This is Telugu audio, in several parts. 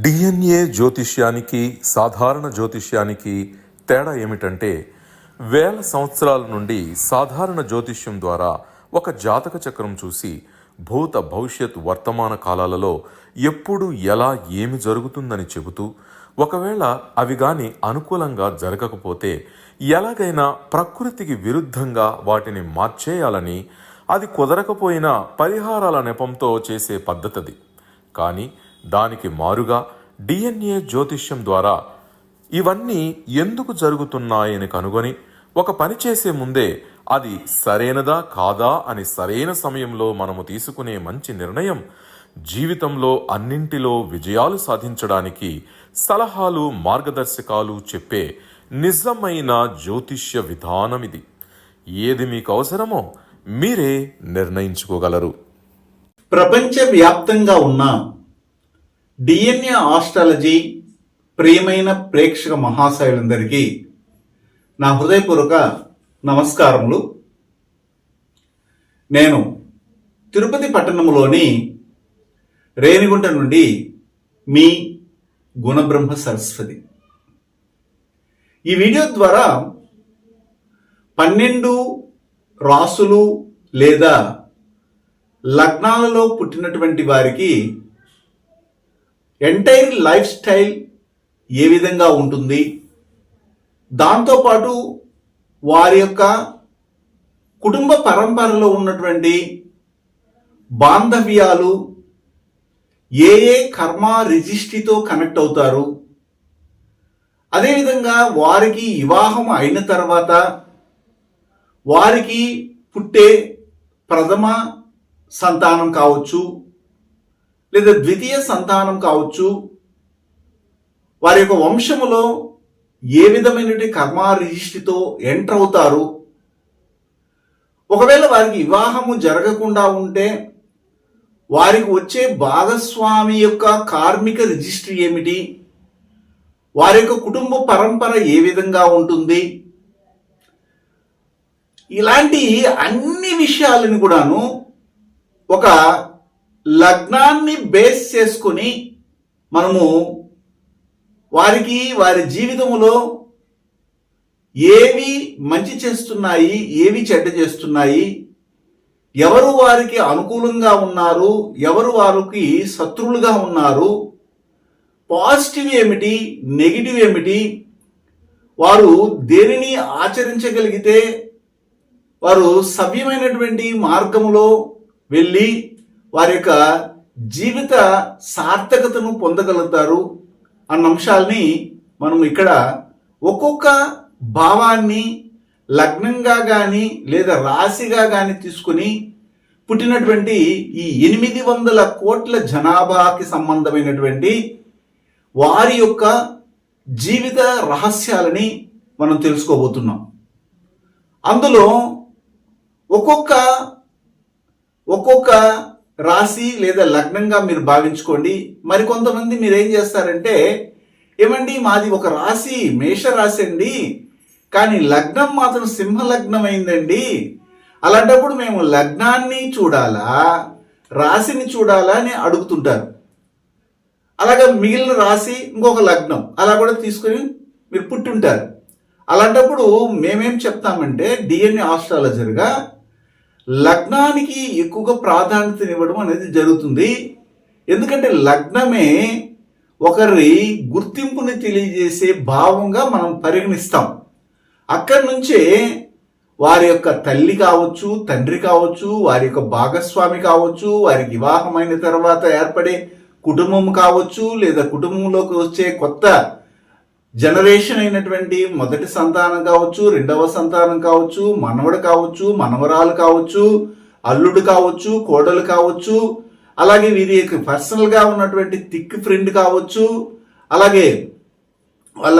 డిఎన్ఏ జ్యోతిష్యానికి సాధారణ జ్యోతిష్యానికి తేడా ఏమిటంటే వేల సంవత్సరాల నుండి సాధారణ జ్యోతిష్యం ద్వారా ఒక జాతక చక్రం చూసి భూత భవిష్యత్ వర్తమాన కాలాలలో ఎప్పుడు ఎలా ఏమి జరుగుతుందని చెబుతూ ఒకవేళ అవి గాని అనుకూలంగా జరగకపోతే ఎలాగైనా ప్రకృతికి విరుద్ధంగా వాటిని మార్చేయాలని, అది కుదరకపోయినా పరిహారాల నెపంతో చేసే పద్ధతిది. కానీ దానికి మారుగా డిఎన్ఏ జ్యోతిష్యం ద్వారా ఇవన్నీ ఎందుకు జరుగుతున్నాయని కనుగొని ఒక పని చేసే ముందే అది సరైనదా కాదా అని సరైన సమయంలో మనము తీసుకునే మంచి నిర్ణయం జీవితంలో అన్నింటిలో విజయాలు సాధించడానికి సలహాలు మార్గదర్శకాలు చెప్పే నిజమైన జ్యోతిష్య విధానం ఇది. ఏది మీకు అవసరమో మీరే నిర్ణయించుకోగలరు. ప్రపంచవ్యాప్తంగా ఉన్న డిఎన్ఏ ఆస్ట్రాలజీ ప్రియమైన ప్రేక్షక మహాశయులందరికీ నా హృదయపూర్వక నమస్కారములు. నేను తిరుపతి పట్టణంలోని రేణిగుంట నుండి మీ గుణబ్రహ్మ సరస్వతి. ఈ వీడియో ద్వారా 12 రాసులు లేదా లగ్నాలలో పుట్టినటువంటి వారికి ఎంటైర్ లైఫ్ స్టైల్ ఏ విధంగా ఉంటుంది, దాంతోపాటు వారి యొక్క కుటుంబ పరంపరలో ఉన్నటువంటి బాంధవ్యాలు ఏ ఏ కర్మ రిజిస్ట్రీతో కనెక్ట్ అవుతారు, అదేవిధంగా వారికి వివాహం అయిన తర్వాత వారికి పుట్టే ప్రథమ సంతానం కావచ్చు లేదా ద్వితీయ సంతానం కావచ్చు, వారి యొక్క వంశములో ఏ విధమైనటువంటి కర్మ రిజిస్ట్రీతో ఎంటర్ అవుతారు, ఒకవేళ వారికి వివాహము జరగకుండా ఉంటే వారికి వచ్చే భాగస్వామి యొక్క కార్మిక రిజిస్ట్రీ ఏమిటి, వారి యొక్క కుటుంబ పరంపర ఏ విధంగా ఉంటుంది, ఇలాంటి అన్ని విషయాలను కూడాను ఒక లగ్నాన్ని బేస్ చేసుకొని మనము వారికి వారి జీవితంలో ఏవి మంచి చేస్తున్నాయి, ఏవి చెడ్డ చేస్తున్నాయి, ఎవరు వారికి అనుకూలంగా ఉన్నారు, ఎవరు వారికి శత్రువులుగా ఉన్నారు, పాజిటివ్ ఏమిటి, నెగిటివ్ ఏమిటి, వారు దేనిని ఆచరించగలిగితే వారు సవ్యమైనటువంటి మార్గములో వెళ్ళి వారి యొక్క జీవిత సార్థకతను పొందగలుగుతారు అన్న అంశాల్ని మనం ఇక్కడ ఒక్కొక్క భావాన్ని లగ్నంగా కానీ లేదా రాశిగా కానీ తీసుకుని పుట్టినటువంటి ఈ 800 కోట్ల జనాభాకి సంబంధమైనటువంటి వారి యొక్క జీవిత రహస్యాలని మనం తెలుసుకోబోతున్నాం. అందులో ఒక్కొక్క రాశి లేదా లగ్నంగా మీరు భావించుకోండి. మరికొంతమంది మీరు ఏం చేస్తారంటే, ఏమండి మాది ఒక రాశి మేషరాశి అండి, కానీ లగ్నం మాత్రం సింహ లగ్నం అయిందండి, అలాంటప్పుడు మేము లగ్నాన్ని చూడాలా రాశిని చూడాలా అని అడుగుతుంటారు. అలాగే మిగిలిన రాశి ఇంకొక లగ్నం అలా కూడా తీసుకొని మీరు పుట్టుంటారు. అలాంటప్పుడు మేమేం చెప్తామంటే డిఎన్ఏ ఆస్ట్రాలజర్గా లగ్నానికి ఎక్కువగా ప్రాధాన్యతనివ్వడం అనేది జరుగుతుంది. ఎందుకంటే లగ్నమే ఒకరి గుర్తింపుని తెలియజేసే భావంగా మనం పరిగణిస్తాం. అక్కడి నుంచే వారి యొక్క తల్లి కావచ్చు, తండ్రి కావచ్చు, వారి యొక్క భాగస్వామి కావచ్చు, వారికి వివాహమైన తర్వాత ఏర్పడే కుటుంబం కావచ్చు, లేదా కుటుంబంలోకి వచ్చే కొత్త జనరేషన్ అయినటువంటి మొదటి సంతానం కావచ్చు, రెండవ సంతానం కావచ్చు, మనవడు కావచ్చు, మనవరాలు కావచ్చు, అల్లుడు కావచ్చు, కోడలు కావచ్చు, అలాగే వీరి యొక్క పర్సనల్గా ఉన్నటువంటి థిక్ ఫ్రెండ్ కావచ్చు, అలాగే వాళ్ళ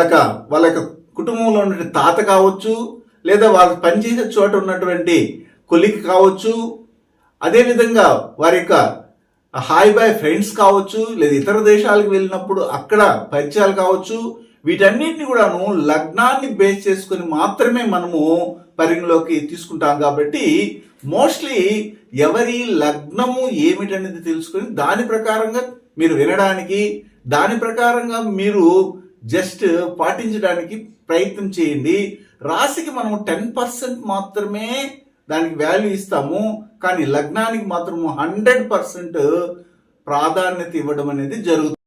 యొక్క కుటుంబంలో ఉన్నటువంటి తాత కావచ్చు, లేదా వాళ్ళు పనిచేసే చోట ఉన్నటువంటి కొలిక్ కావచ్చు, అదేవిధంగా వారి యొక్క హాయ్ బాయ్ ఫ్రెండ్స్ కావచ్చు, లేదా ఇతర దేశాలకు వెళ్ళినప్పుడు అక్కడ పరిచయాలు కావచ్చు, వీటన్నిటిని కూడాను లగ్నాన్ని బేస్ చేసుకుని మాత్రమే మనము పరిగణలోకి తీసుకుంటాం. కాబట్టి మోస్ట్లీ ఎవరి లగ్నము ఏమిటనేది తెలుసుకొని దాని ప్రకారంగా మీరు వినడానికి దాని ప్రకారంగా మీరు జస్ట్ పాటించడానికి ప్రయత్నం చేయండి. రాశికి మనం 10% మాత్రమే దానికి వాల్యూ ఇస్తాము, కానీ లగ్నానికి మాత్రము 100% ప్రాధాన్యత ఇవ్వడం అనేది జరుగుతుంది.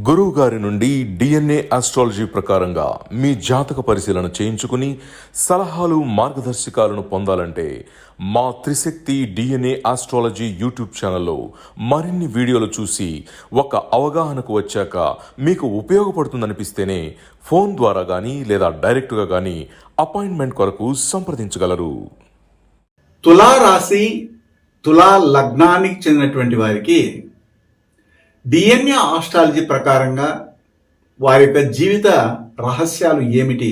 గురువు గారి నుండి డిఎన్ఏ ఆస్ట్రాలజీ ప్రకారంగా మీ జాతక పరిశీలన చేయించుకుని సలహాలు మార్గదర్శకాలను పొందాలంటే మా త్రిశక్తి డిఎన్ఏ ఆస్ట్రాలజీ యూట్యూబ్ ఛానల్లో మరిన్ని వీడియోలు చూసి ఒక అవగాహనకు వచ్చాక మీకు ఉపయోగపడుతుందనిపిస్తేనే ఫోన్ ద్వారా కానీ లేదా డైరెక్ట్గా కానీ అపాయింట్మెంట్ కొరకు సంప్రదించగలరు. తులా రాశి, తులా లగ్నానికి చెందినటువంటి వారికి డిఎన్ఏ ఆస్ట్రాలజీ ప్రకారంగా వారి యొక్క జీవిత రహస్యాలు ఏమిటి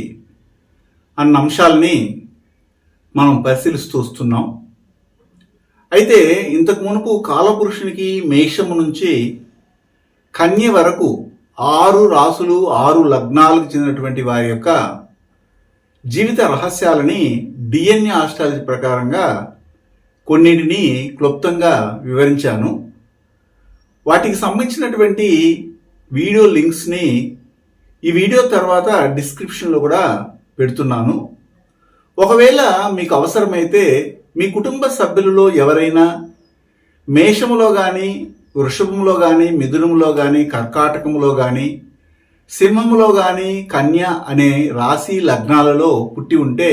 అన్న అంశాలని మనం పరిశీలిస్తూ వస్తున్నాం. అయితే ఇంతకు మునుపు కాలపురుషునికి మేషము నుంచి కన్య వరకు 6 రాసులు 6 లగ్నాలకు చెందినటువంటి వారి యొక్క జీవిత రహస్యాలని డిఎన్ఏ ఆస్ట్రాలజీ ప్రకారంగా కొన్నిటిని క్లుప్తంగా వివరించాను. వాటికి సంబంధించినటువంటి వీడియో లింక్స్ని ఈ వీడియో తర్వాత డిస్క్రిప్షన్లో కూడా పెడుతున్నాను. ఒకవేళ మీకు అవసరమైతే మీ కుటుంబ సభ్యులలో ఎవరైనా మేషములో కానీ, వృషభంలో కానీ, మిథునంలో కానీ, కర్కాటకంలో కానీ, సింహంలో కానీ, కన్య అనే రాశి లగ్నాలలో పుట్టి ఉంటే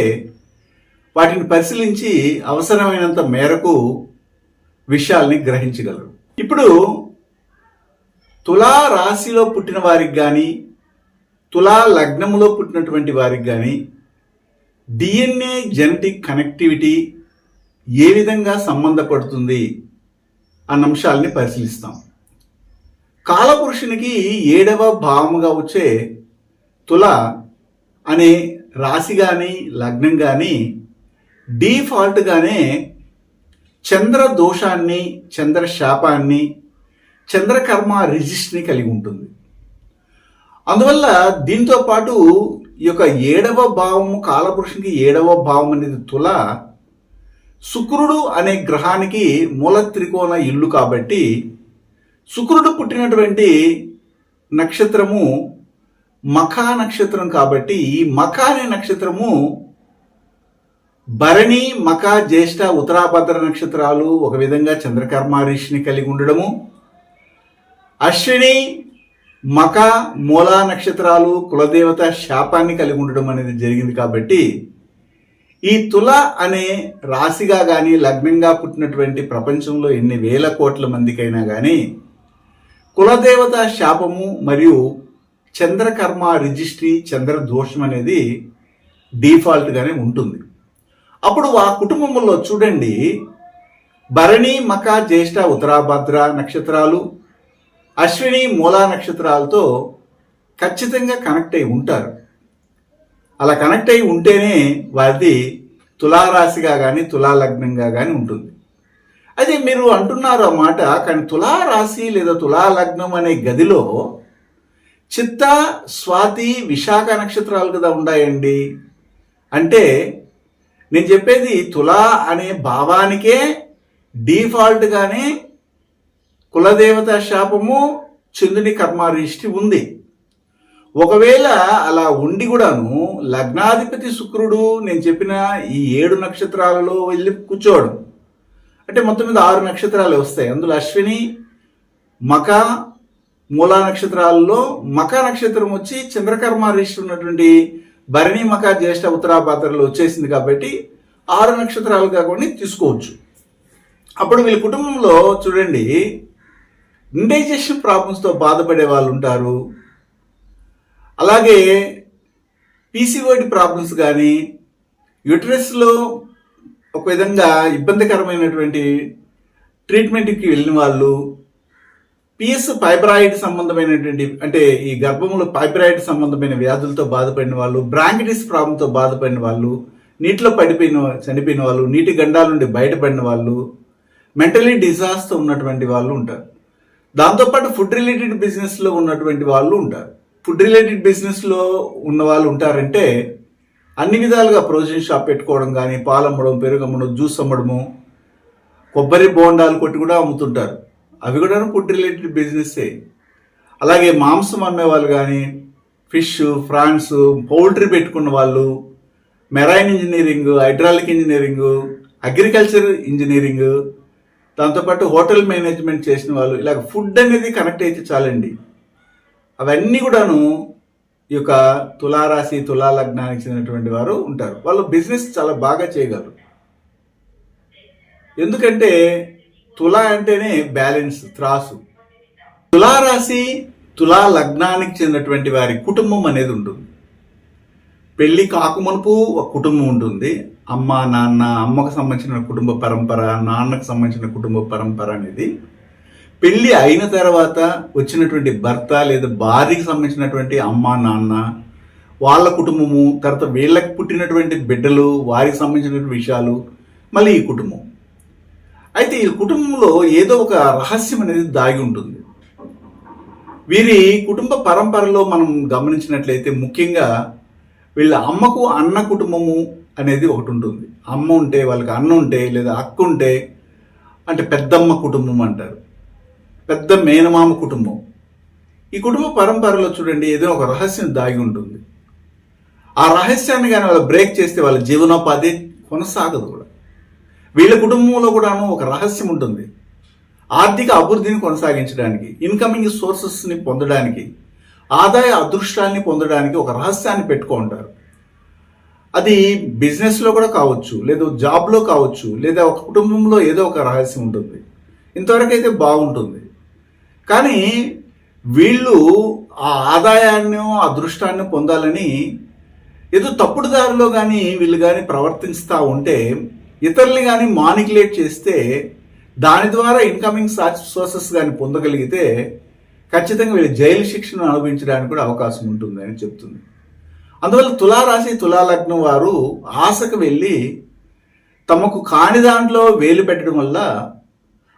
వాటిని పరిశీలించి అవసరమైనంత మేరకు విషయాల్ని గ్రహించగలరు. ఇప్పుడు తులా రాశిలో పుట్టిన వారికి కానీ, తులా లగ్నములో పుట్టినటువంటి వారికి కానీ డిఎన్ఏ జెనెటిక్ కనెక్టివిటీ ఏ విధంగా సంబంధపడుతుంది అన్న అంశాలని పరిశీలిస్తాం. కాలపురుషునికి 7వ భావముగా వచ్చే తుల అనే రాశి కానీ, లగ్నం కానీ డిఫాల్ట్గానే చంద్ర దోషాన్ని, చంద్ర శాపాన్ని, చంద్రకర్మ రిజిస్ట్ని కలిగి ఉంటుంది. అందువల్ల దీంతో పాటు ఈ యొక్క 7వ భావము, కాలపురుషునికి 7వ భావం అనేది తుల, శుక్రుడు అనే గ్రహానికి మూల త్రికోణ ఇల్లు కాబట్టి శుక్రుడు పుట్టినటువంటి నక్షత్రము మఖా నక్షత్రం కాబట్టి ఈ మఖా అనే నక్షత్రము భరణి, మఖ, జ్యేష్ఠ, ఉత్తరాభద్ర నక్షత్రాలు ఒక విధంగా చంద్రకర్మ రిషిని కలిగి ఉండడము, అశ్విని, మఖ, మూలా నక్షత్రాలు కులదేవత శాపాన్ని కలిగి ఉండడం అనేది జరిగింది. కాబట్టి ఈ తుల అనే రాశిగా కానీ, లగ్నంగా పుట్టినటువంటి ప్రపంచంలో ఎన్ని వేల కోట్ల మందికైనా కానీ కులదేవత శాపము మరియు చంద్రకర్మ రిజిస్ట్రీ, చంద్ర దోషం అనేది డిఫాల్ట్గానే ఉంటుంది. అప్పుడు ఆ కుటుంబంలో చూడండి, భరణి, మఖ, జ్యేష్ఠ, ఉత్తరాభద్ర నక్షత్రాలు, అశ్విని, మూలా నక్షత్రాలతో ఖచ్చితంగా కనెక్ట్ అయి ఉంటారు. అలా కనెక్ట్ అయి ఉంటేనే వారిది తులారాశిగా కానీ, తులాలగ్నంగా కానీ ఉంటుంది. అయితే మీరు అంటున్నారు ఆ మాట, కానీ తులారాశి లేదా తులాలగ్నం అనే గదిలో చిత్త, స్వాతి, విశాఖ నక్షత్రాలు కదా ఉన్నాయండి అంటే నేను చెప్పేది తులా అనే భావానికే డిఫాల్ట్గానే కులదేవత శాపము, చంద్రుని కర్మారిష్టి ఉంది. ఒకవేళ అలా ఉండి కూడాను లగ్నాధిపతి శుక్రుడు నేను చెప్పిన ఈ 7 నక్షత్రాలలో వెళ్ళి కూర్చోవడం అంటే మొత్తం మీద 6 నక్షత్రాలు వస్తాయి. అందులో అశ్విని, మఖ, మూలా నక్షత్రాలలో మఖ నక్షత్రం వచ్చి చంద్రకర్మారిష్టి ఉన్నటువంటి భరణి, మఖ, జ్యేష్ఠ, ఉత్తరాభద్రలో వచ్చేసింది కాబట్టి 6 నక్షత్రాలు కాకుండా తీసుకోవచ్చు. అప్పుడు వీళ్ళ కుటుంబంలో చూడండి, ఇండైజెషన్ ప్రాబ్లమ్స్తో బాధపడే వాళ్ళు ఉంటారు. అలాగే పీసీఓడి ప్రాబ్లమ్స్ కానీ, యూటరస్లో ఒక విధంగా ఇబ్బందికరమైనటువంటి ట్రీట్మెంట్కి వెళ్ళిన వాళ్ళు, పిఎస్ ఫైబ్రాయిడ్ సంబంధమైనటువంటి అంటే ఈ గర్భంలో ఫైబ్రాయిడ్ సంబంధమైన వ్యాధులతో బాధపడిన వాళ్ళు, బ్రాంకిటిస్ ప్రాబ్లంతో బాధపడిన వాళ్ళు, నీటిలో చనిపోయిన వాళ్ళు, నీటి గండాల నుండి బయటపడిన వాళ్ళు, మెంటలీ డిజాస్తో ఉన్నటువంటి వాళ్ళు ఉంటారు. దాంతోపాటు ఫుడ్ రిలేటెడ్ బిజినెస్లో ఉన్నటువంటి వాళ్ళు ఉంటారు. ఫుడ్ రిలేటెడ్ బిజినెస్లో ఉన్న వాళ్ళు ఉంటారంటే అన్ని విధాలుగా ప్రొవిజన్ షాప్ పెట్టుకోవడం కానీ, పాలు అమ్మడం, పెరుగు అమ్మడం, జ్యూస్ అమ్మడము, కొబ్బరి బోండాలు కొట్టి కూడా అమ్ముతుంటారు. అవి కూడా ఫుడ్ రిలేటెడ్ బిజినెస్సే. అలాగే మాంసం అమ్మే వాళ్ళు కానీ, ఫిష్, ఫ్రాన్స్, పౌల్ట్రీ పెట్టుకున్న వాళ్ళు, marine engineering, hydraulic engineering, agriculture engineering, దాంతోపాటు హోటల్ మేనేజ్మెంట్ చేసిన వాళ్ళు, ఇలాగ ఫుడ్ అనేది కనెక్ట్ అయితే చాలండి. అవన్నీ కూడాను ఈ యొక్క తులారాశి తులా లగ్నానికి చెందినటువంటి వారు ఉంటారు. వాళ్ళు బిజినెస్ చాలా బాగా చేయగలరు. ఎందుకంటే తులా అంటేనే బ్యాలెన్స్, త్రాసు. తులారాశి తులా లగ్నానికి చెందినటువంటి వారి కుటుంబం అనేది ఉంటుంది. పెళ్లి కాకమునుపు ఒక కుటుంబం ఉంటుంది. అమ్మ, నాన్న, అమ్మకు సంబంధించిన కుటుంబ పరంపర, నాన్నకు సంబంధించిన కుటుంబ పరంపర అనేది. పెళ్లి అయిన తర్వాత వచ్చినటువంటి భర్త లేదా భార్యకి సంబంధించినటువంటి అమ్మ, నాన్న, వాళ్ళ కుటుంబము, తర్వాత వీళ్ళకి పుట్టినటువంటి బిడ్డలు, వారికి సంబంధించినటువంటి విషయాలు, మళ్ళీ ఈ కుటుంబం. అయితే ఈ కుటుంబంలో ఏదో ఒక రహస్యం అనేది దాగి ఉంటుంది. వీరి కుటుంబ పరంపరలో మనం గమనించినట్లయితే ముఖ్యంగా వీళ్ళ అమ్మకు అన్న కుటుంబము అనేది ఒకటి ఉంటుంది. అమ్మ ఉంటే, వాళ్ళకి అన్న ఉంటే, లేదా అక్క ఉంటే అంటే పెద్దమ్మ కుటుంబం అంటారు, పెద్ద మేనమామ కుటుంబం. ఈ కుటుంబ పరంపరలో చూడండి ఏదో ఒక రహస్యం దాగి ఉంటుంది. ఆ రహస్యాన్ని కానీ వాళ్ళు బ్రేక్ చేస్తే వాళ్ళ జీవనోపాధి కొనసాగదు కూడా. వీళ్ళ కుటుంబంలో కూడాను ఒక రహస్యం ఉంటుంది. ఆర్థిక అభివృద్ధిని కొనసాగించడానికి, ఇన్కమింగ్ సోర్సెస్ని పొందడానికి, ఆదాయ అదృష్టాన్ని పొందడానికి ఒక రహస్యాన్ని పెట్టుకుంటారు. అది బిజినెస్లో కూడా కావచ్చు, లేదా జాబ్లో కావచ్చు, లేదా ఒక కుటుంబంలో ఏదో ఒక రహస్యం ఉంటుంది. ఇంతవరకు అయితే బాగుంటుంది. కానీ వీళ్ళు ఆ ఆదాయాన్ని, అదృష్టాన్ని పొందాలని ఏదో తప్పుడు దారిలో కానీ వీళ్ళు కానీ ప్రవర్తిస్తూ ఉంటే, ఇతరుల్ని కానీ మానికులేట్ చేస్తే, దాని ద్వారా ఇన్కమింగ్ సోర్సెస్ కానీ పొందగలిగితే ఖచ్చితంగా వీళ్ళు జైలు శిక్షను అనుభవించడానికి కూడా అవకాశం ఉంటుంది అని చెప్తుంది. అందువల్ల తులారాశి తులా లగ్నం వారు ఆశకు వెళ్ళి తమకు కాని దాంట్లో వేలు పెట్టడం వల్ల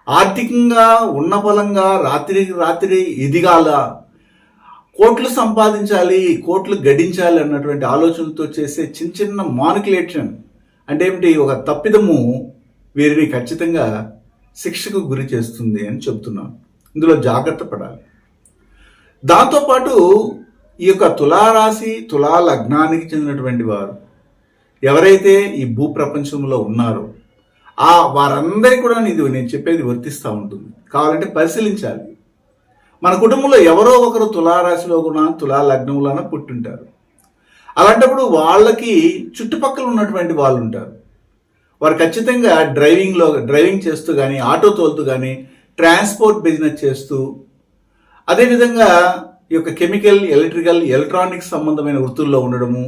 ఆర్థికంగా ఉన్న బలంగా రాత్రి ఎదిగాల, కోట్లు సంపాదించాలి, కోట్లు గడించాలి అన్నటువంటి ఆలోచనలతో చేసే చిన్న చిన్న మానికులేషన్ అంటే ఏమిటి, ఒక తప్పిదము వీరిని ఖచ్చితంగా శిక్షకు గురి చేస్తుంది అని చెప్తున్నాను. ఇందులో జాగ్రత్త పడాలి. దాంతోపాటు ఈ యొక్క తులారాశి తులా లగ్నానికి చెందినటువంటి వారు ఎవరైతే ఈ భూప్రపంచంలో ఉన్నారో వారందరికీ కూడా నేను చెప్పేది వర్తిస్తూ ఉంటుంది. కావాలంటే పరిశీలించాలి. మన కుటుంబంలో ఎవరో ఒకరు తులారాశిలో కూడా తులా లగ్నంలోనే పుట్టింటారు. అలాంటప్పుడు వాళ్ళకి చుట్టుపక్కల ఉన్నటువంటి వాళ్ళు ఉంటారు. వారు ఖచ్చితంగా డ్రైవింగ్ చేస్తూ కానీ, ఆటో తోలుతూ కానీ, ట్రాన్స్పోర్ట్ బిజినెస్ చేస్తూ, అదేవిధంగా ఈ యొక్క కెమికల్, ఎలక్ట్రికల్, ఎలక్ట్రానిక్స్ సంబంధమైన వృత్తుల్లో ఉండడము,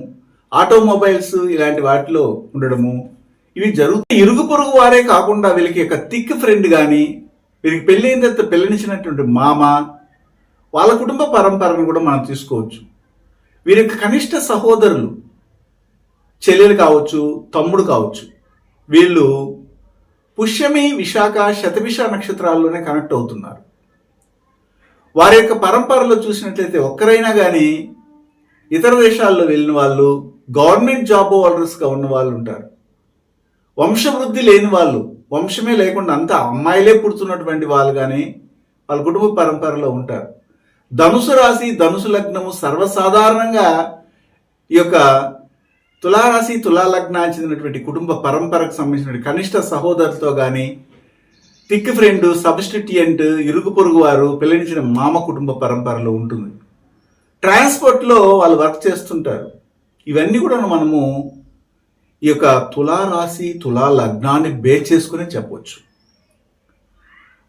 ఆటోమొబైల్స్ ఇలాంటి వాటిలో ఉండడము, ఇవి జరుగుతాయి. ఇరుగు పొరుగు వారే కాకుండా వీళ్ళకి ఒక థిక్ ఫ్రెండ్ కానీ, వీరికి పెళ్ళైన తర్వాత పెళ్ళనిచ్చినటువంటి మామ, వాళ్ళ కుటుంబ పరంపరను కూడా మనం తీసుకోవచ్చు. వీరి యొక్క కనిష్ట సహోదరులు, చెల్లెలు కావచ్చు, తమ్ముడు కావచ్చు, వీళ్ళు పుష్యమి, విశాఖ, శతభిష నక్షత్రాల్లోనే కనెక్ట్ అవుతున్నారు. వారి యొక్క పరంపరలో చూసినట్లయితే ఒక్కరైనా కానీ ఇతర దేశాల్లో వెళ్ళిన వాళ్ళు, గవర్నమెంట్ జాబ్ హోల్డర్స్గా ఉన్న వాళ్ళు ఉంటారు. వంశవృద్ధి లేని వాళ్ళు, వంశమే లేకుండా అంతా అమ్మాయిలే పుడుతున్నటువంటి వాళ్ళు కానీ వాళ్ళ కుటుంబ పరంపరలో ఉంటారు. ధనుసు రాశి, ధనుసు లగ్నము సర్వసాధారణంగా ఈ యొక్క తులారాశి తులా లగ్నానికి చెందినటువంటి కుటుంబ పరంపరకు సంబంధించిన కనిష్ట సహోదరులతో కానీ, థిక్ ఫ్రెండ్, సబ్స్టిట్యూయెంట్, ఇరుగు పొరుగు వారు, పిల్లనిచ్చిన మామ కుటుంబ పరంపరలో ఉంటుంది. ట్రాన్స్పోర్ట్లో వాళ్ళు వర్క్ చేస్తుంటారు. ఇవన్నీ కూడా మనము ఈ యొక్క తులారాశి తులా లగ్నాన్ని బేస్ చేసుకుని చెప్పవచ్చు.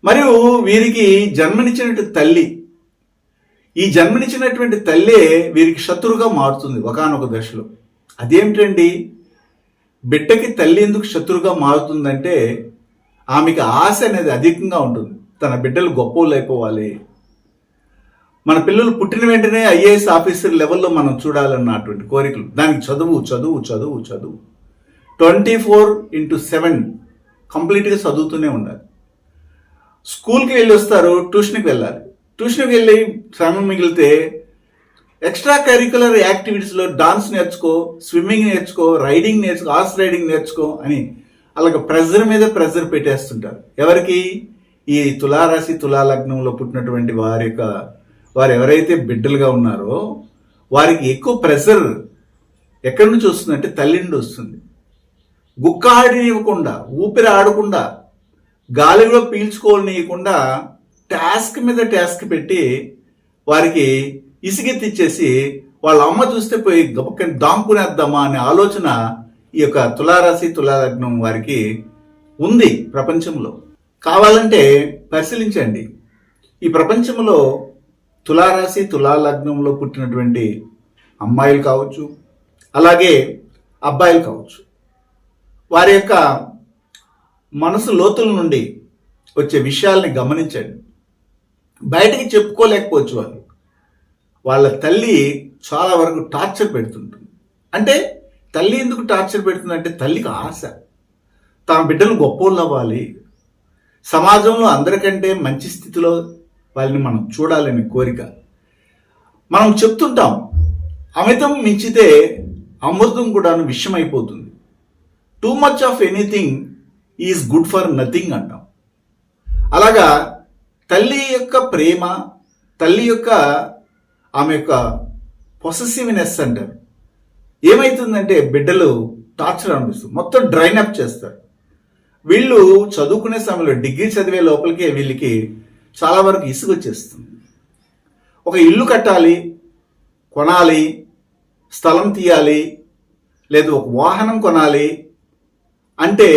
మరియు వీరికి జన్మనిచ్చినటువంటి తల్లి, ఈ జన్మనిచ్చినటువంటి తల్లే వీరికి శత్రువుగా మారుతుంది ఒకానొక దశలో. అదేమిటండి, బిడ్డకి తల్లి ఎందుకు శత్రువుగా మారుతుందంటే ఆమెకి ఆశ అనేది అధికంగా ఉంటుంది. తన బిడ్డలు గొప్పలు అయిపోవాలి, మన పిల్లలు పుట్టిన వెంటనే ఐఏఎస్ ఆఫీసర్ లెవెల్లో మనం చూడాలన్నటువంటి కోరికలు. దానికి చదువు చదువు చదువు చదువు 24/7 కంప్లీట్గా చదువుతూనే ఉండాలి. స్కూల్కి వెళ్ళి వస్తారు, ట్యూషన్కి వెళ్ళాలి. ట్యూషన్కి వెళ్ళి సమయం మిగిలితే ఎక్స్ట్రా కరిక్యులర్ యాక్టివిటీస్లో డాన్స్ నేర్చుకో, స్విమ్మింగ్ నేర్చుకో, రైడింగ్ నేర్చుకో, హార్స్ రైడింగ్ నేర్చుకో అని అలాగ ప్రెజర్ మీద ప్రెజర్ పెట్టేస్తుంటారు. ఎవరికి? ఈ తులారాశి తులాలగ్నంలో పుట్టినటువంటి వారు ఎవరైతే బిడ్డలుగా ఉన్నారో వారికి ఎక్కువ ప్రెజర్ ఎక్కడి నుంచి వస్తుందంటే తల్లి నుండి వస్తుంది. గుక్క ఆడనివ్వకుండా, ఊపిరి ఆడకుండా, గాలిలో పీల్చుకోనియకుండా టాస్క్ మీద టాస్క్ పెట్టి వారికి ఇసుగెత్తిచ్చేసి వాళ్ళ అమ్మ చూస్తే పోయి గబక్కని దాంకునేద్దామా అనే ఆలోచన ఈ యొక్క తులారాశి తులాలగ్నం వారికి ఉంది ప్రపంచంలో. కావాలంటే పరిశీలించండి. ఈ ప్రపంచంలో తులారాశి తులాలగ్నంలో పుట్టినటువంటి అమ్మాయిలు కావచ్చు, అలాగే అబ్బాయిలు కావచ్చు, వారి యొక్క మనసు లోతుల నుండి వచ్చే విషయాల్ని గమనించండి. బయటికి చెప్పుకోలేకపోవచ్చు. వాళ్ళ తల్లి చాలా వరకు టార్చర్ పెడుతుంటుంది. అంటే తల్లి ఎందుకు టార్చర్ పెడుతుందంటే తల్లికి ఆశ, తమ బిడ్డలు గొప్పోళ్ళు అవ్వాలి, సమాజంలో అందరికంటే మంచి స్థితిలో వాళ్ళని మనం చూడాలనే కోరిక. మనం చెప్తుంటాం, అమితం మించితే అమృతం కూడాను విషమైపోతుంది. Too much of anything is good for nothing అంటాం. అలాగా తల్లి యొక్క ప్రేమ, తల్లి యొక్క ఆమె యొక్క పొసెసివ్నెస్ అంటారు. ఏమవుతుందంటే బిడ్డలు టార్చర్ అనిపిస్తుంది, మొత్తం డ్రైన్ అప్ చేస్తారు. వీళ్ళు చదువుకునే సమయంలో డిగ్రీ చదివే లోపలికే వీళ్ళకి చాలా వరకు ఇసుగొచ్చేస్తుంది. ఒక ఇల్లు కట్టాలి, కొనాలి, స్థలం తీయాలి, లేదు ఒక వాహనం కొనాలి అంటే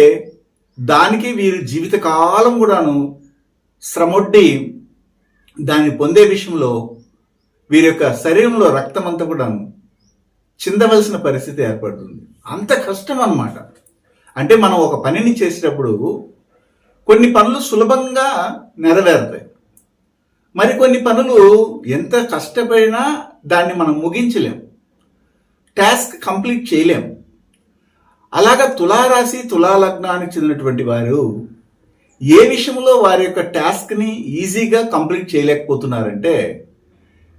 దానికి వీరి జీవితకాలం కూడాను శ్రమొడ్డి దాన్ని పొందే విషయంలో వీరి యొక్క శరీరంలో రక్తం అంతా కూడాను చిందవలసిన పరిస్థితి ఏర్పడుతుంది. అంత కష్టం అన్నమాట. అంటే మనం ఒక పనిని చేసేటప్పుడు కొన్ని పనులు సులభంగా నెరవేరుతాయి, మరికొన్ని పనులు ఎంత కష్టపడినా దాన్ని మనం ముగించలేం, టాస్క్ కంప్లీట్ చేయలేం. అలాగా తులారాశి తులాలగ్నానికి చెందినటువంటి వారు ఏ విషయంలో వారి యొక్క టాస్క్ని ఈజీగా కంప్లీట్ చేయలేకపోతున్నారంటే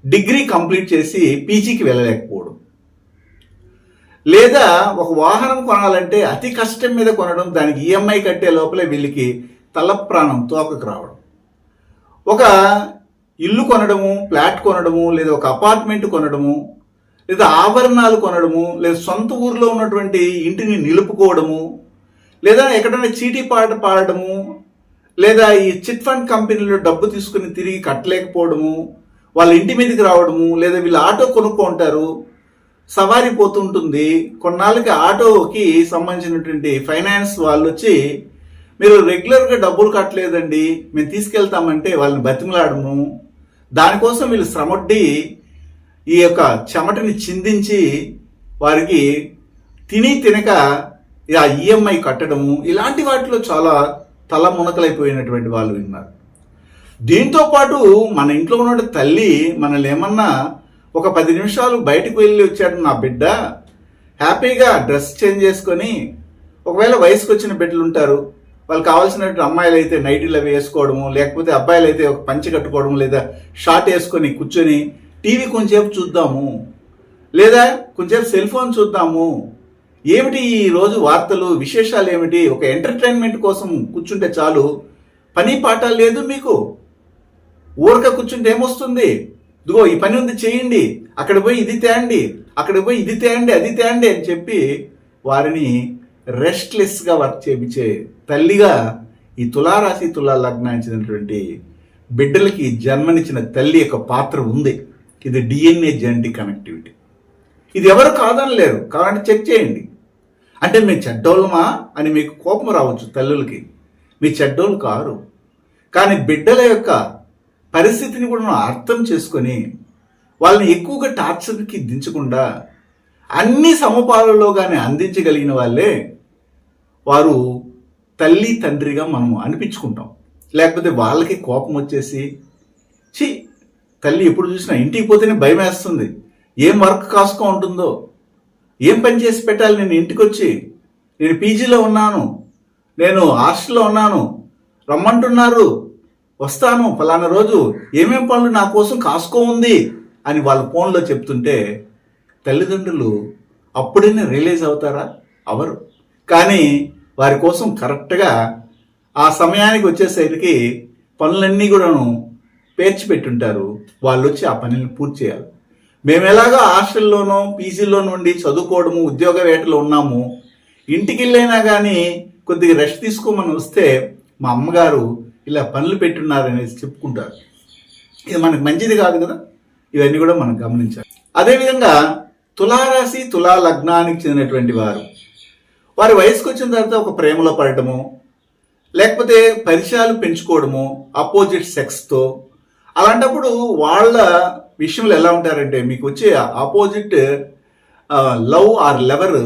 డిగ్రీ కంప్లీట్ చేసి పీజీకి వెళ్ళలేకపోవడం, లేదా ఒక వాహనం కొనాలంటే అతి కష్టం మీద కొనడం, దానికి ఈఎంఐ కట్టే లోపలే వీళ్ళకి తలప్రాణం తోకకు రావడం, ఒక ఇల్లు కొనడము, ఫ్లాట్ కొనడము, లేదా ఒక అపార్ట్మెంట్ కొనడము, లేదా ఆభరణాలు కొనడము, లేదా సొంత ఊరిలో ఉన్నటువంటి ఇంటిని నిలుపుకోవడము, లేదా ఎక్కడైనా చీటీ పాడడము, లేదా ఈ చిట్ ఫండ్ కంపెనీలో డబ్బు తీసుకుని తిరిగి కట్టలేకపోవడము, వాళ్ళ ఇంటి మీదకి రావడము, లేదా వీళ్ళు ఆటో కొనుక్కుంటారు, సవారీ పోతుంటుంది. కొన్నాళ్ళకి ఆటోకి సంబంధించినటువంటి ఫైనాన్స్ వాళ్ళు వచ్చి మీరు రెగ్యులర్గా డబ్బులు కట్టలేదండి, మేము తీసుకెళ్తామంటే వాళ్ళని బతిమలాడము. దానికోసం వీళ్ళు శ్రమొడ్డి ఈ యొక్క చెమటని చిందించి వారికి తిని తినక ఆ ఈఎంఐ కట్టడము, ఇలాంటి వాటిలో చాలా తల మునకలైపోయినటువంటి వాళ్ళు ఉన్నారు. దీంతో పాటు మన ఇంట్లో ఉన్న తల్లి మనల్ని ఏమన్నా ఒక 10 నిమిషాలు బయటకు వెళ్ళి వచ్చాడు నా బిడ్డ, హ్యాపీగా డ్రెస్ చేంజ్ చేసుకొని, ఒకవేళ వయసుకు వచ్చిన బిడ్డలు ఉంటారు, వాళ్ళు కావాల్సినటువంటి అమ్మాయిలు అయితే నైటీలు అవి వేసుకోవడము, లేకపోతే అబ్బాయిలు అయితే ఒక పంచె కట్టుకోవడం, లేదా షార్ట్ వేసుకొని కూర్చొని టీవీ కొంచెంసేపు చూద్దాము, లేదా కొంచెంసేపు సెల్ ఫోన్ చూద్దాము, ఏమిటి ఈ రోజు వార్తలు విశేషాలు ఏమిటి, ఒక ఎంటర్టైన్మెంట్ కోసం కూర్చుంటే చాలు, పని పాట లేదు మీకు, ఊరక కూర్చుంటే ఏమొస్తుంది, ఇదిగో ఈ పని ఉంది చేయండి, అక్కడ పోయి ఇది తేండి, అక్కడ పోయి ఇది తేండి, అది తేండి అని చెప్పి వారిని రెస్ట్లెస్గా వర్క్ చేయించే తల్లిగా ఈ తులారాశి తులాలగ్నానికి చెందినటువంటి బిడ్డలకి జన్మనిచ్చిన తల్లి యొక్క పాత్ర ఉంది. ఇది డిఎన్ఏ జెనెటిక్ కనెక్టివిటీ. ఇది ఎవరు కాదనలేరు, కావాలంటే చెక్ చేయండి. అంటే మేము చెడ్డోళ్ళమా అని మీకు కోపం రావచ్చు తల్లులకి, మీ చెడ్డోళ్ళు కారు. కానీ బిడ్డల యొక్క పరిస్థితిని కూడా మనం అర్థం చేసుకొని వాళ్ళని ఎక్కువగా టార్చర్కి దించకుండా అన్ని సమపాలలోగానే అందించగలిగిన వాళ్ళే వారు తల్లి తండ్రిగా మనం అనిపించుకుంటాం. లేకపోతే వాళ్ళకి కోపం వచ్చేసి తల్లి ఎప్పుడు చూసినా ఇంటికి పోతేనే భయం వేస్తుంది, ఏం వర్క్ కాసుకో ఉంటుందో, ఏం పని చేసి పెట్టాలి, నేను ఇంటికి వచ్చి, నేను పీజీలో ఉన్నాను, నేను హాస్టల్లో ఉన్నాను, రమ్మంటున్నారు, వస్తాను ఫలానా రోజు, ఏమేం పనులు నా కోసం కాసుకో ఉంది అని వాళ్ళ ఫోన్లో చెప్తుంటే తల్లిదండ్రులు అప్పుడైనా రియలైజ్ అవుతారా? అవరు. కానీ వారి కోసం కరెక్ట్గా ఆ సమయానికి వచ్చేసరికి పనులన్నీ కూడాను పేర్చి పెట్టుంటారు. వాళ్ళు వచ్చి ఆ పనిని పూర్తి చేయాలి. మేము ఎలాగో హాస్టల్లోనో పీజీలోనో ఉండి చదువుకోవడము ఉద్యోగ వేటలో ఉన్నాము. ఇంటికి వెళ్ళైనా కానీ కొద్దిగా రెస్ట్ తీసుకోమని వస్తే మా అమ్మగారు ఇలా పనులు పెట్టున్నారు అనేసి చెప్పుకుంటారు. ఇది మనకు మంచిది కాదు కదా. ఇవన్నీ కూడా మనం గమనించాలి. అదేవిధంగా తులారాశి తులా లగ్నానికి చెందినటువంటి వారి వయసుకు వచ్చిన తర్వాత ఒక ప్రేమలో పడటము, లేకపోతే పరిచయాలు పెంచుకోవడము ఆపోజిట్ సెక్స్తో. అలాంటప్పుడు వాళ్ళ విషయంలో ఎలా ఉంటారంటే, మీకు వచ్చే ఆపోజిట్ లవ్ ఆర్ లవర్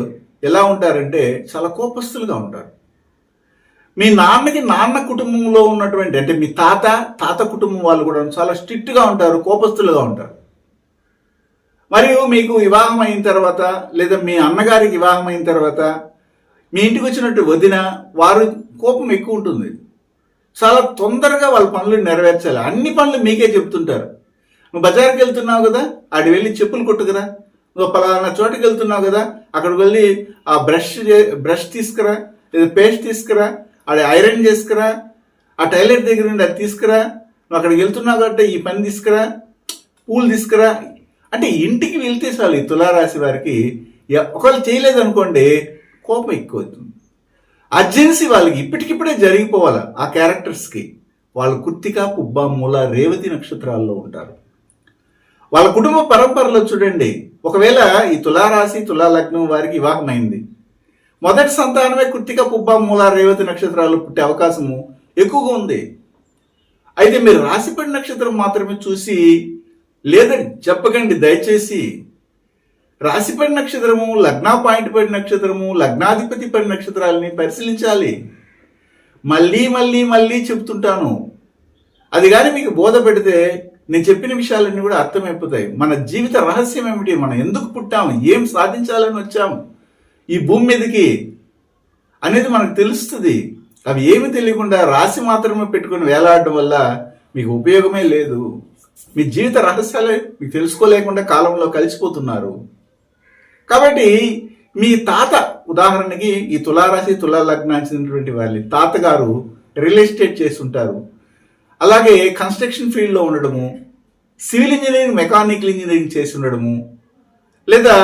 ఎలా ఉంటారంటే చాలా కోపస్తులుగా ఉంటారు. మీ నాన్న కుటుంబంలో ఉన్నటువంటి అంటే మీ తాత కుటుంబం వాళ్ళు కూడా చాలా స్ట్రిక్ట్గా ఉంటారు, కోపస్తులుగా ఉంటారు. మరియు మీకు వివాహం అయిన తర్వాత లేదా మీ అన్నగారికి వివాహం అయిన తర్వాత మీ ఇంటికి వచ్చినట్టు వదిన వారు కోపం ఎక్కువ ఉంటుంది. చాలా తొందరగా వాళ్ళ పనులు నెరవేర్చాలి. అన్ని పనులు మీకే చెప్తుంటారు. నువ్వు బజార్కి వెళ్తున్నావు కదా, ఆడి వెళ్ళి చెప్పులు కొట్టుకురా. నువ్వు పలానా చోటుకి వెళ్తున్నావు కదా, అక్కడికి వెళ్ళి ఆ బ్రష్ తీసుకురా, లేదా పేస్ట్ తీసుకురా, ఆడి ఐరన్ చేసుకురా, ఆ టైలర్ దగ్గర నుండి అది తీసుకురా, నువ్వు అక్కడికి వెళ్తున్నావు కాబట్టి ఈ పని తీసుకురా, పూలు తీసుకురా. అంటే ఇంటికి వెళ్తే చాలు ఈ తులారాశి వారికి ఒకవేళ చేయలేదనుకోండి కోపం ఎక్కువ అవుతుంది. అర్జెన్సీ వాళ్ళకి ఇప్పటికిప్పుడే జరిగిపోవాలి. ఆ క్యారెక్టర్స్కి వాళ్ళు కృత్తిక పుబ్బ మూల రేవతి నక్షత్రాల్లో ఉంటారు. వాళ్ళ కుటుంబ పరంపరలో చూడండి, ఒకవేళ ఈ తులారాశి తులా లగ్నం వారికి వివాహం అయింది, మొదటి సంతానమే కృత్తిక పుబ్బ మూల రేవతి నక్షత్రాలు పుట్టే అవకాశము ఎక్కువగా ఉంది. అయితే మీరు రాశిపడి నక్షత్రం మాత్రమే చూసి లేదని చెప్పకండి దయచేసి. రాశిపడి నక్షత్రము, లగ్నా పాయింట్ పడి నక్షత్రము, లగ్నాధిపతి పడి నక్షత్రాలని పరిశీలించాలి. మళ్ళీ మళ్ళీ మళ్ళీ చెప్తుంటాను. అది కానీ మీకు బోధ పెడితే నేను చెప్పిన విషయాలన్నీ కూడా అర్థమైపోతాయి. మన జీవిత రహస్యం ఏమిటి, మనం ఎందుకు పుట్టాము, ఏం సాధించాలని వచ్చాము ఈ భూమి మీదకి అనేది మనకు తెలుస్తుంది. అవి ఏమి తెలియకుండా రాశి మాత్రమే పెట్టుకుని వేలాడడం వల్ల మీకు ఉపయోగమే లేదు. మీ జీవిత రహస్యాలే మీకు తెలుసుకోలేకుండా కాలంలో కలిసిపోతున్నారు. కాబట్టి మీ తాత ఉదాహరణకి ఈ తులారాశి తులా లగ్నానికి చెందినటువంటి వాళ్ళ తాతగారు రియల్ ఎస్టేట్ చేసి ఉంటారు. అలాగే కన్స్ట్రక్షన్ ఫీల్డ్లో ఉండడము, సివిల్ ఇంజనీరింగ్ మెకానికల్ ఇంజనీరింగ్ చేసి ఉండడము, లేదా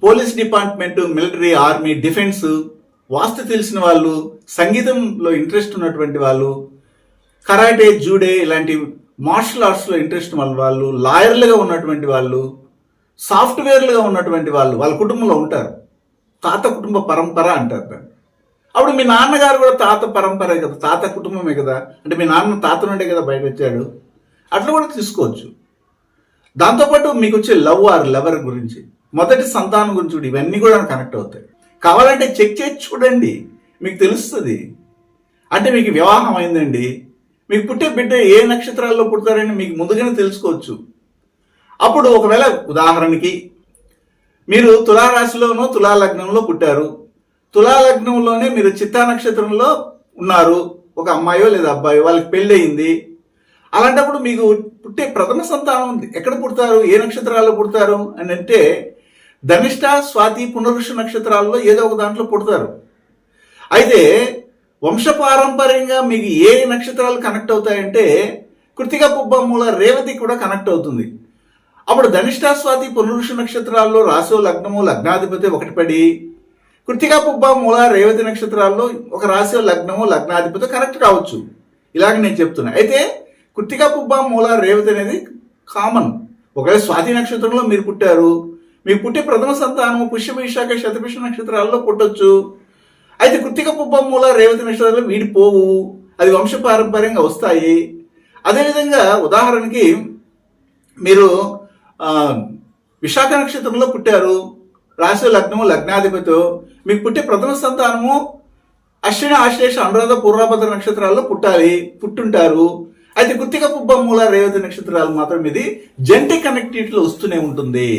police department, military, army, defence, vastu తెలిసిన వాళ్ళు, సంగీతంలో ఇంట్రెస్ట్ ఉన్నటువంటి వాళ్ళు, కరాటే, జూడే ఇలాంటి మార్షల్ ఆర్ట్స్లో ఇంట్రెస్ట్ వాళ్ళు, లాయర్లుగా ఉన్నటువంటి వాళ్ళు, సాఫ్ట్వేర్లుగా ఉన్నటువంటి వాళ్ళు వాళ్ళ కుటుంబంలో ఉంటారు. తాత కుటుంబ పరంపర అంటారు దాన్ని. అప్పుడు మీ నాన్నగారు కూడా తాత పరంపరే కదా, తాత కుటుంబమే కదా. అంటే మీ నాన్న తాత నుండే కదా బయట వచ్చాడు. అట్లా కూడా తీసుకోవచ్చు. దాంతోపాటు మీకు వచ్చే లవ్ ఆర్ లవర్ గురించి, మొదటి సంతానం గురించి కూడా ఇవన్నీ కూడా కనెక్ట్ అవుతాయి. కావాలంటే చెక్ చేసి చూడండి, మీకు తెలుస్తుంది. అంటే మీకు వివాహం అయిందండి, మీకు పుట్టే బిడ్డ ఏ నక్షత్రాల్లో పుడతారని మీకు ముందుగానే తెలుసుకోవచ్చు. అప్పుడు ఒకవేళ ఉదాహరణకి మీరు తులారాశిలోనో తులా లగ్నంలో పుట్టారు, తులా లగ్నంలోనే మీరు చిత్తా నక్షత్రంలో ఉన్నారు, ఒక అమ్మాయో లేదా అబ్బాయో, వాళ్ళకి పెళ్ళి అయింది. అలాంటప్పుడు మీకు పుట్టే ప్రథమ సంతానం ఎక్కడ పుడతారు, ఏ నక్షత్రాల్లో పుడతారు అని అంటే ధనిష్ట, స్వాతి, పునరుష నక్షత్రాల్లో ఏదో ఒక దాంట్లో పుడతారు. అయితే వంశపారంపర్యంగా మీకు ఏ నక్షత్రాలు కనెక్ట్ అవుతాయంటే కృతిక పుబ్బ మూల రేవతి కూడా కనెక్ట్ అవుతుంది. అప్పుడు ధనిష్ట, స్వాతి, పునరుష నక్షత్రాల్లో రాశో లగ్నము లగ్నాధిపతి ఒకటి పడి కృతిక పుబ్బ మూల రేవతి నక్షత్రాల్లో ఒక రాశి లగ్నము లగ్నాధిపతి కనెక్ట్ కావచ్చు. ఇలాగ నేను చెప్తున్నా. అయితే కృతిక పుబ్బ మూల రేవతి అనేది కామన్. ఒకవేళ స్వాతి నక్షత్రంలో మీరు పుట్టారు, మీకు పుట్టే ప్రథమ సంతానము పుష్య, విశాఖ, శతభిష నక్షత్రాల్లో పుట్టొచ్చు. అయితే కృతిక పుబ్బ మూల రేవతి నక్షత్రాలు వీడిపోవు, అది వంశపారంపర్యంగా వస్తాయి. అదేవిధంగా ఉదాహరణకి మీరు విశాఖ నక్షత్రంలో పుట్టారు, రాశి లగ్నము లగ్నాధిపతి, మీకు పుట్టే ప్రథమ సంతానము అశ్విని, ఆశ్లేష, అనురాధ, పూర్వభద్ర నక్షత్రాల్లో పుట్టుంటారు. అయితే కృతిక పుబ్బ మూల రేవతి నక్షత్రాలు మాత్రం ఇది జంటి కనెక్టివిటీలో వస్తూనే ఉంటుంది.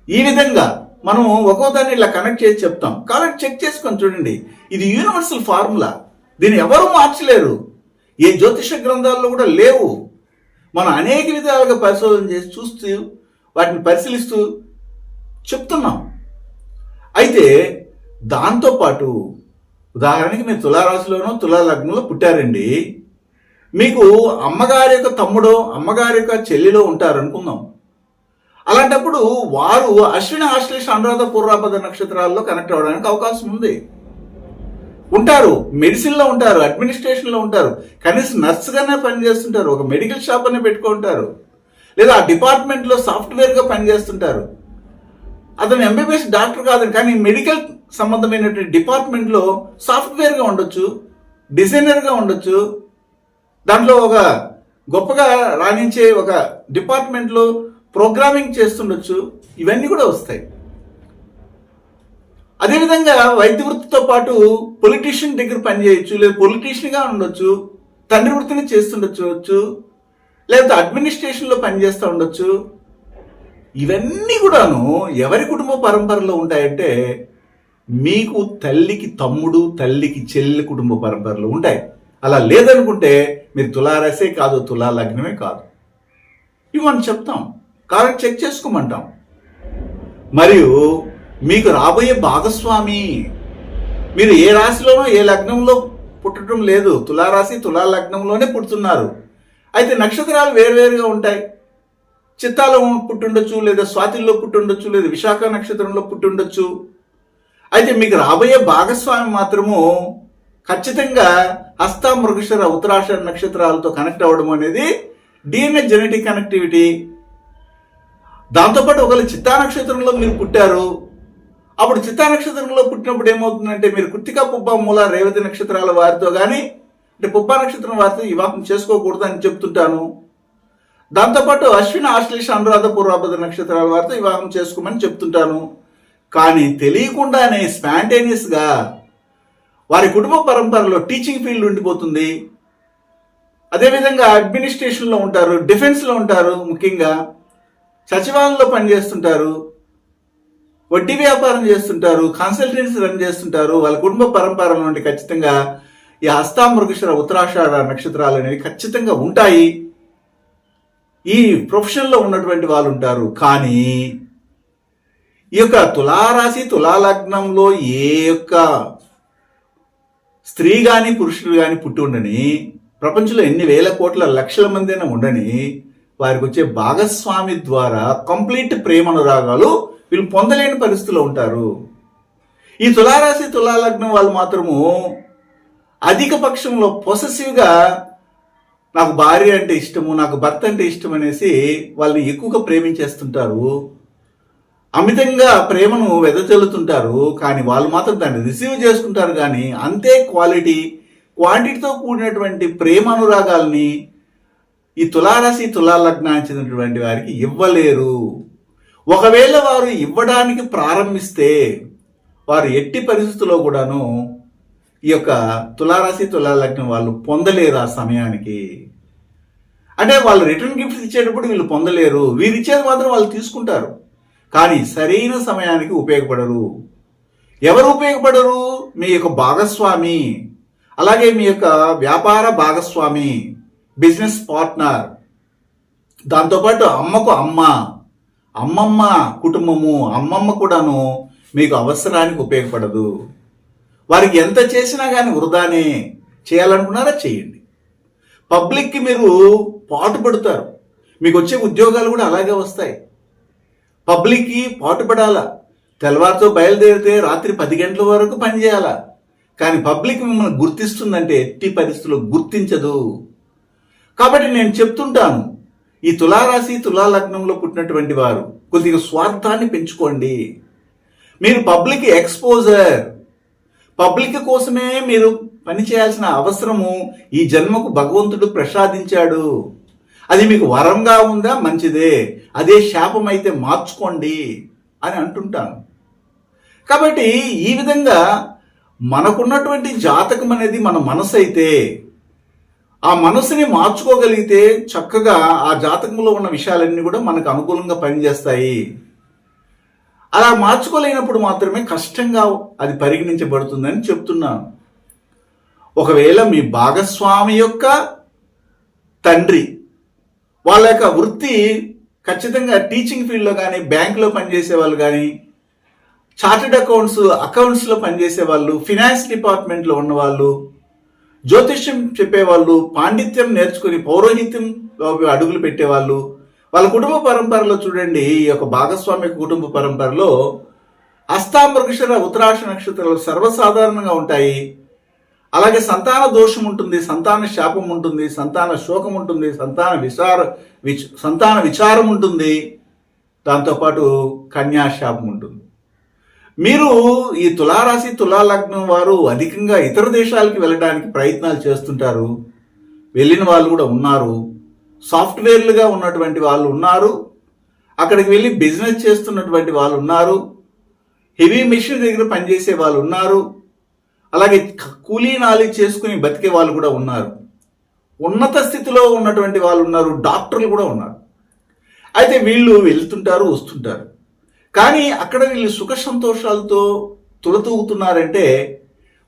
ఈ విధంగా మనం ఒక్కో దాన్ని ఇలా కనెక్ట్ చేసి చెప్తాం. కాబట్టి చెక్ చేసుకొని చూడండి. ఇది యూనివర్సల్ ఫార్ములా, దీన్ని ఎవరు మార్చలేరు. ఏ జ్యోతిష గ్రంథాల్లో కూడా లేవు. మనం అనేక విధాలుగా పరిశోధన చేసి చూస్తూ వాటిని పరిశీలిస్తూ చెప్తున్నాం. అయితే దాంతోపాటు ఉదాహరణకి మీరు తులారాశిలోనో తులా లగ్నంలో పుట్టారండి. మీకు అమ్మగారి యొక్క తమ్ముడో అమ్మగారి యొక్క చెల్లిలో ఉంటారు అనుకుందాం. అలాంటప్పుడు వారు అశ్విన ఆశ్లేష అనురాధ పూర్వాభద్ర నక్షత్రాల్లో కనెక్ట్ అవ్వడానికి అవకాశం ఉంది. ఉంటారు, మెడిసిన్లో ఉంటారు, అడ్మినిస్ట్రేషన్లో ఉంటారు, కనీసం నర్సుగానే పనిచేస్తుంటారు, ఒక మెడికల్ షాప్ అనే పెట్టుకుంటారు, లేదా ఆ డిపార్ట్మెంట్లో సాఫ్ట్వేర్గా పనిచేస్తుంటారు. అతను ఎంబీబీఎస్ డాక్టర్ కాదని, కానీ మెడికల్ సంబంధమైనటువంటి డిపార్ట్మెంట్లో సాఫ్ట్వేర్గా ఉండొచ్చు, డిజైనర్గా ఉండొచ్చు, దాంట్లో ఒక గొప్పగా రాణించే ఒక డిపార్ట్మెంట్లో ప్రోగ్రామింగ్ చేస్తుండొచ్చు. ఇవన్నీ కూడా వస్తాయి. అదేవిధంగా వైద్య వృత్తితో పాటు పొలిటీషియన్ దగ్గర పనిచేయచ్చు, లేదా పొలిటీషియన్గా ఉండొచ్చు, తండ్రి వృత్తిని చేస్తుండొచ్చు, లేదా అడ్మినిస్ట్రేషన్లో పనిచేస్తూ ఉండొచ్చు. ఇవన్నీ కూడాను ఎవరి కుటుంబ పరంపరలో ఉంటాయంటే మీకు తల్లికి తమ్ముడు, తల్లికి చెల్లి కుటుంబ పరంపరలో ఉంటాయి. అలా లేదనుకుంటే మీరు తులారాశే కాదు, తులా లగ్నమే కాదు. ఇవన్నీ చెప్తాం, కాబట్టి చెక్ చేసుకోమంటాం. మరియు మీకు రాబోయే భాగస్వామి మీరు ఏ రాశిలోనో ఏ లగ్నంలో పుట్టడం లేదు, తులారాశి తులా లగ్నంలోనే పుడుతున్నారు. అయితే నక్షత్రాలు వేరువేరుగా ఉంటాయి. చిత్తాలో పుట్టుండొచ్చు, లేదా స్వాతిలో పుట్టుండొచ్చు, లేదా విశాఖ నక్షత్రంలో పుట్టుండొచ్చు. అయితే మీకు రాబోయే భాగస్వామి మాత్రము ఖచ్చితంగా హస్త మృగశిర ఉత్తరాషాఢ నక్షత్రాలతో కనెక్ట్ అవ్వడం అనేది డిఎన్ఏ జెనెటిక్ కనెక్టివిటీ. దాంతోపాటు ఒకవేళ చిత్తా నక్షత్రంలో మీరు పుట్టారు, అప్పుడు చిత్తా నక్షత్రంలో పుట్టినప్పుడు ఏమవుతుందంటే మీరు కృత్తిక, పుబ్బ, మూల, రేవతి నక్షత్రాల వారితో కానీ, అంటే పుబ్బ నక్షత్రం వారితో వివాహం చేసుకోకూడదు అని చెప్తుంటాను. దాంతోపాటు అశ్విన ఆశ్లేష అనురాధ పూర్వాభద్ర నక్షత్రాల వారితో వివాహం చేసుకోమని చెప్తుంటాను. కానీ తెలియకుండానే స్పాంటేనియస్గా వారి కుటుంబ పరంపరలో టీచింగ్ ఫీల్డ్ ఉండిపోతుంది. అదేవిధంగా అడ్మినిస్ట్రేషన్లో ఉంటారు, డిఫెన్స్లో ఉంటారు, ముఖ్యంగా సచివాలయంలో పనిచేస్తుంటారు, వడ్డీ వ్యాపారం చేస్తుంటారు, కన్సల్టెన్సీ రన్ చేస్తుంటారు. వాళ్ళ కుటుంబ పరంపర నుండి ఖచ్చితంగా ఈ హస్త మృగశిర ఉత్తరాషాఢ నక్షత్రాలు అనేవి ఖచ్చితంగా ఉంటాయి. ఈ ప్రొఫెషన్లో ఉన్నటువంటి వాళ్ళు ఉంటారు. కానీ ఈ యొక్క తులారాశి తులా లగ్నంలో ఏ యొక్క స్త్రీ కానీ పురుషుడు కానీ పుట్టి ఉండని, ప్రపంచంలో ఎన్ని వేల కోట్ల లక్షల మంది అయినా ఉండని, వారికి వచ్చే భాగస్వామి ద్వారా కంప్లీట్ ప్రేమ అనురాగాలు వీళ్ళు పొందలేని పరిస్థితిలో ఉంటారు. ఈ తులారాశి తులా లగ్నం వాళ్ళు మాత్రము అధిక పక్షంలో పొసెసివ్గా నాకు భార్య అంటే ఇష్టము, నాకు భర్త అంటే ఇష్టం అనేసి వాళ్ళని ఎక్కువగా ప్రేమించేస్తుంటారు, అమితంగా ప్రేమను వెదజల్లుతుంటారు. కానీ వాళ్ళు మాత్రం దాన్ని రిసీవ్ చేసుకుంటారు. కానీ అంతే క్వాంటిటీతో కూడినటువంటి ప్రేమ అనురాగాల్ని ఈ తులారాశి తులా లగ్నానికి చెందినటువంటి వారికి ఇవ్వలేరు. ఒకవేళ వారు ఇవ్వడానికి ప్రారంభిస్తే వారు ఎట్టి పరిస్థితుల్లో కూడాను ఈ యొక్క తులారాశి తులా లగ్నం వాళ్ళు పొందలేరు ఆ సమయానికి. అంటే వాళ్ళు రిటర్న్ గిఫ్ట్స్ ఇచ్చేటప్పుడు వీళ్ళు పొందలేరు, వీరు ఇచ్చేది మాత్రం వాళ్ళు తీసుకుంటారు, కానీ సరైన సమయానికి ఉపయోగపడరు. ఎవరు ఉపయోగపడరు? మీ యొక్క భాగస్వామి, అలాగే మీ యొక్క వ్యాపార భాగస్వామి, బిజినెస్ పార్ట్నర్, దాంతోపాటు అమ్మకు అమ్మ, అమ్మమ్మ కుటుంబము, అమ్మమ్మ కూడాను మీకు అవసరానికి ఉపయోగపడదు. వారికి ఎంత చేసినా కానీ వృధానే. చేయాలనుకున్నారా చేయండి. పబ్లిక్కి మీరు పాటుపడతారు, మీకు వచ్చే ఉద్యోగాలు కూడా అలాగే వస్తాయి. పబ్లిక్కి పాటుపడాలా, తెల్లవారితో బయలుదేరితే రాత్రి 10 గంటల వరకు పనిచేయాలా. కానీ పబ్లిక్ మిమ్మల్ని గుర్తిస్తుందంటే ఎట్టి పరిస్థితుల్లో గుర్తించదు. కాబట్టి నేను చెప్తుంటాను, ఈ తులారాశి తులా లగ్నంలో పుట్టినటువంటి వారు కొద్దిగా స్వార్థాన్ని పెంచుకోండి. మీరు పబ్లిక్ ఎక్స్పోజర్, పబ్లిక్ కోసమే మీరు పనిచేయాల్సిన అవసరము ఈ జన్మకు భగవంతుడు ప్రసాదించాడు. అది మీకు వరంగా ఉందా మంచిదే, అదే శాపం అయితే మార్చుకోండి అని అంటుంటాను. కాబట్టి ఈ విధంగా మనకున్నటువంటి జాతకం అనేది మన మనసు అయితే, ఆ మనసుని మార్చుకోగలిగితే చక్కగా ఆ జాతకంలో ఉన్న విషయాలన్నీ కూడా మనకు అనుకూలంగా పనిచేస్తాయి. అలా మార్చుకోలేనప్పుడు మాత్రమే కష్టంగా అది పరిగణించబడుతుందని చెప్తున్నాను. ఒకవేళ మీ భాగస్వామి యొక్క తండ్రి వాళ్ళ యొక్క వృత్తి ఖచ్చితంగా టీచింగ్ ఫీల్డ్లో కానీ, బ్యాంకులో పనిచేసే వాళ్ళు కానీ, చార్టెడ్ అకౌంట్స్లో పనిచేసే వాళ్ళు, ఫినాన్స్ డిపార్ట్మెంట్లో ఉన్నవాళ్ళు, జ్యోతిష్యం చెప్పేవాళ్ళు, పాండిత్యం నేర్చుకుని పౌరోహిత్యంలో అడుగులు పెట్టేవాళ్ళు, వాళ్ళ కుటుంబ పరంపరలో చూడండి, ఈ యొక్క భాగస్వామిక కుటుంబ పరంపరలో అష్టామృగశిర ఉత్తరాష నక్షత్రాలు సర్వసాధారణంగా ఉంటాయి. అలాగే సంతాన దోషం ఉంటుంది, సంతాన శాపం ఉంటుంది, సంతాన శోకం ఉంటుంది, సంతాన విచారం ఉంటుంది, దాంతోపాటు కన్యాశాపం ఉంటుంది. మీరు ఈ తులారాశి తులాలగ్నం వారు అధికంగా ఇతర దేశాలకి వెళ్ళడానికి ప్రయత్నాలు చేస్తుంటారు. వెళ్ళిన వాళ్ళు కూడా ఉన్నారు. సాఫ్ట్వేర్లుగా ఉన్నటువంటి వాళ్ళు ఉన్నారు. అక్కడికి వెళ్ళి బిజినెస్ చేస్తున్నటువంటి వాళ్ళు ఉన్నారు. హెవీ మెషిన్ దగ్గర పనిచేసే వాళ్ళు ఉన్నారు. అలాగే కూలీ నాలి చేసుకుని బతికే వాళ్ళు కూడా ఉన్నారు. ఉన్నత స్థితిలో ఉన్నటువంటి వాళ్ళు ఉన్నారు. డాక్టర్లు కూడా ఉన్నారు. అయితే వీళ్ళు వెళ్తుంటారు, వస్తుంటారు. కానీ అక్కడ వీళ్ళు సుఖ సంతోషాలతో తులతూగుతున్నారంటే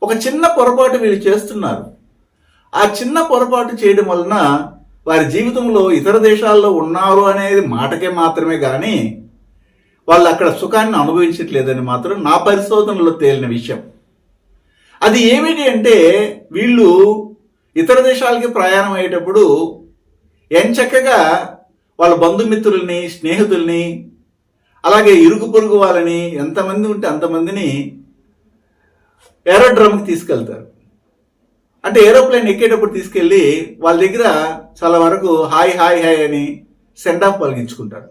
ఒక చిన్న పొరపాటు వీళ్ళు చేస్తున్నారు. ఆ చిన్న పొరపాటు చేయడం వలన వారి జీవితంలో ఇతర దేశాల్లో ఉన్నారు అనేది మాటకే మాత్రమే కానీ వాళ్ళు అక్కడ సుఖాన్ని అనుభవించట్లేదని మాత్రం నా పరిశోధనలో తేలిన విషయం. అది ఏమిటి అంటే, వీళ్ళు ఇతర దేశాలకి ప్రయాణం అయ్యేటప్పుడు ఎంచక్కగా వాళ్ళ బంధుమిత్రుల్ని, స్నేహితుల్ని, అలాగే ఇరుగు పొరుగు వాళ్ళని, ఎంతమంది ఉంటే అంతమందిని ఏరోడ్రమ్కి తీసుకెళ్తారు. అంటే ఏరోప్లేన్ ఎక్కేటప్పుడు తీసుకెళ్ళి వాళ్ళ దగ్గర చాలా వరకు హాయ్ హాయ్ హాయ్ అని సెండ్ ఆఫ్ పలికించుకుంటారు.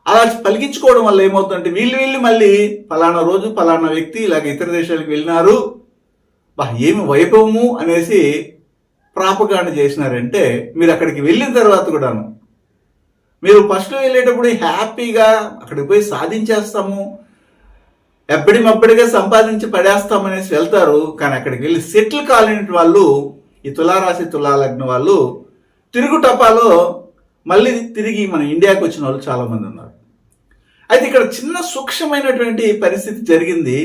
అలా పలికించుకోవడం వల్ల ఏమవుతుందంటే వీళ్ళు మళ్ళీ ఫలానా రోజు ఫలానా వ్యక్తి ఇలాగ ఇతర దేశాలకు వెళ్ళినారు, ఏమి వైభవము అనేసి ప్రాపగాండ చేసినారంటే, మీరు అక్కడికి వెళ్ళిన తర్వాత కూడాను మీరు ఫస్ట్ వెళ్ళేటప్పుడు హ్యాపీగా అక్కడికి పోయి సాధించేస్తాము, ఎప్పటిమప్పటిగా సంపాదించి పడేస్తామనేసి వెళ్తారు. కానీ అక్కడికి వెళ్ళి సెటిల్ కాలేని వాళ్ళు, ఈ తులారాశి తులాలగ్న వాళ్ళు తిరుగు టపాలో మళ్ళీ తిరిగి మన ఇండియాకి వచ్చిన వాళ్ళు చాలామంది ఉన్నారు. అయితే ఇక్కడ చిన్న సూక్ష్మమైనటువంటి పరిస్థితి జరిగింది.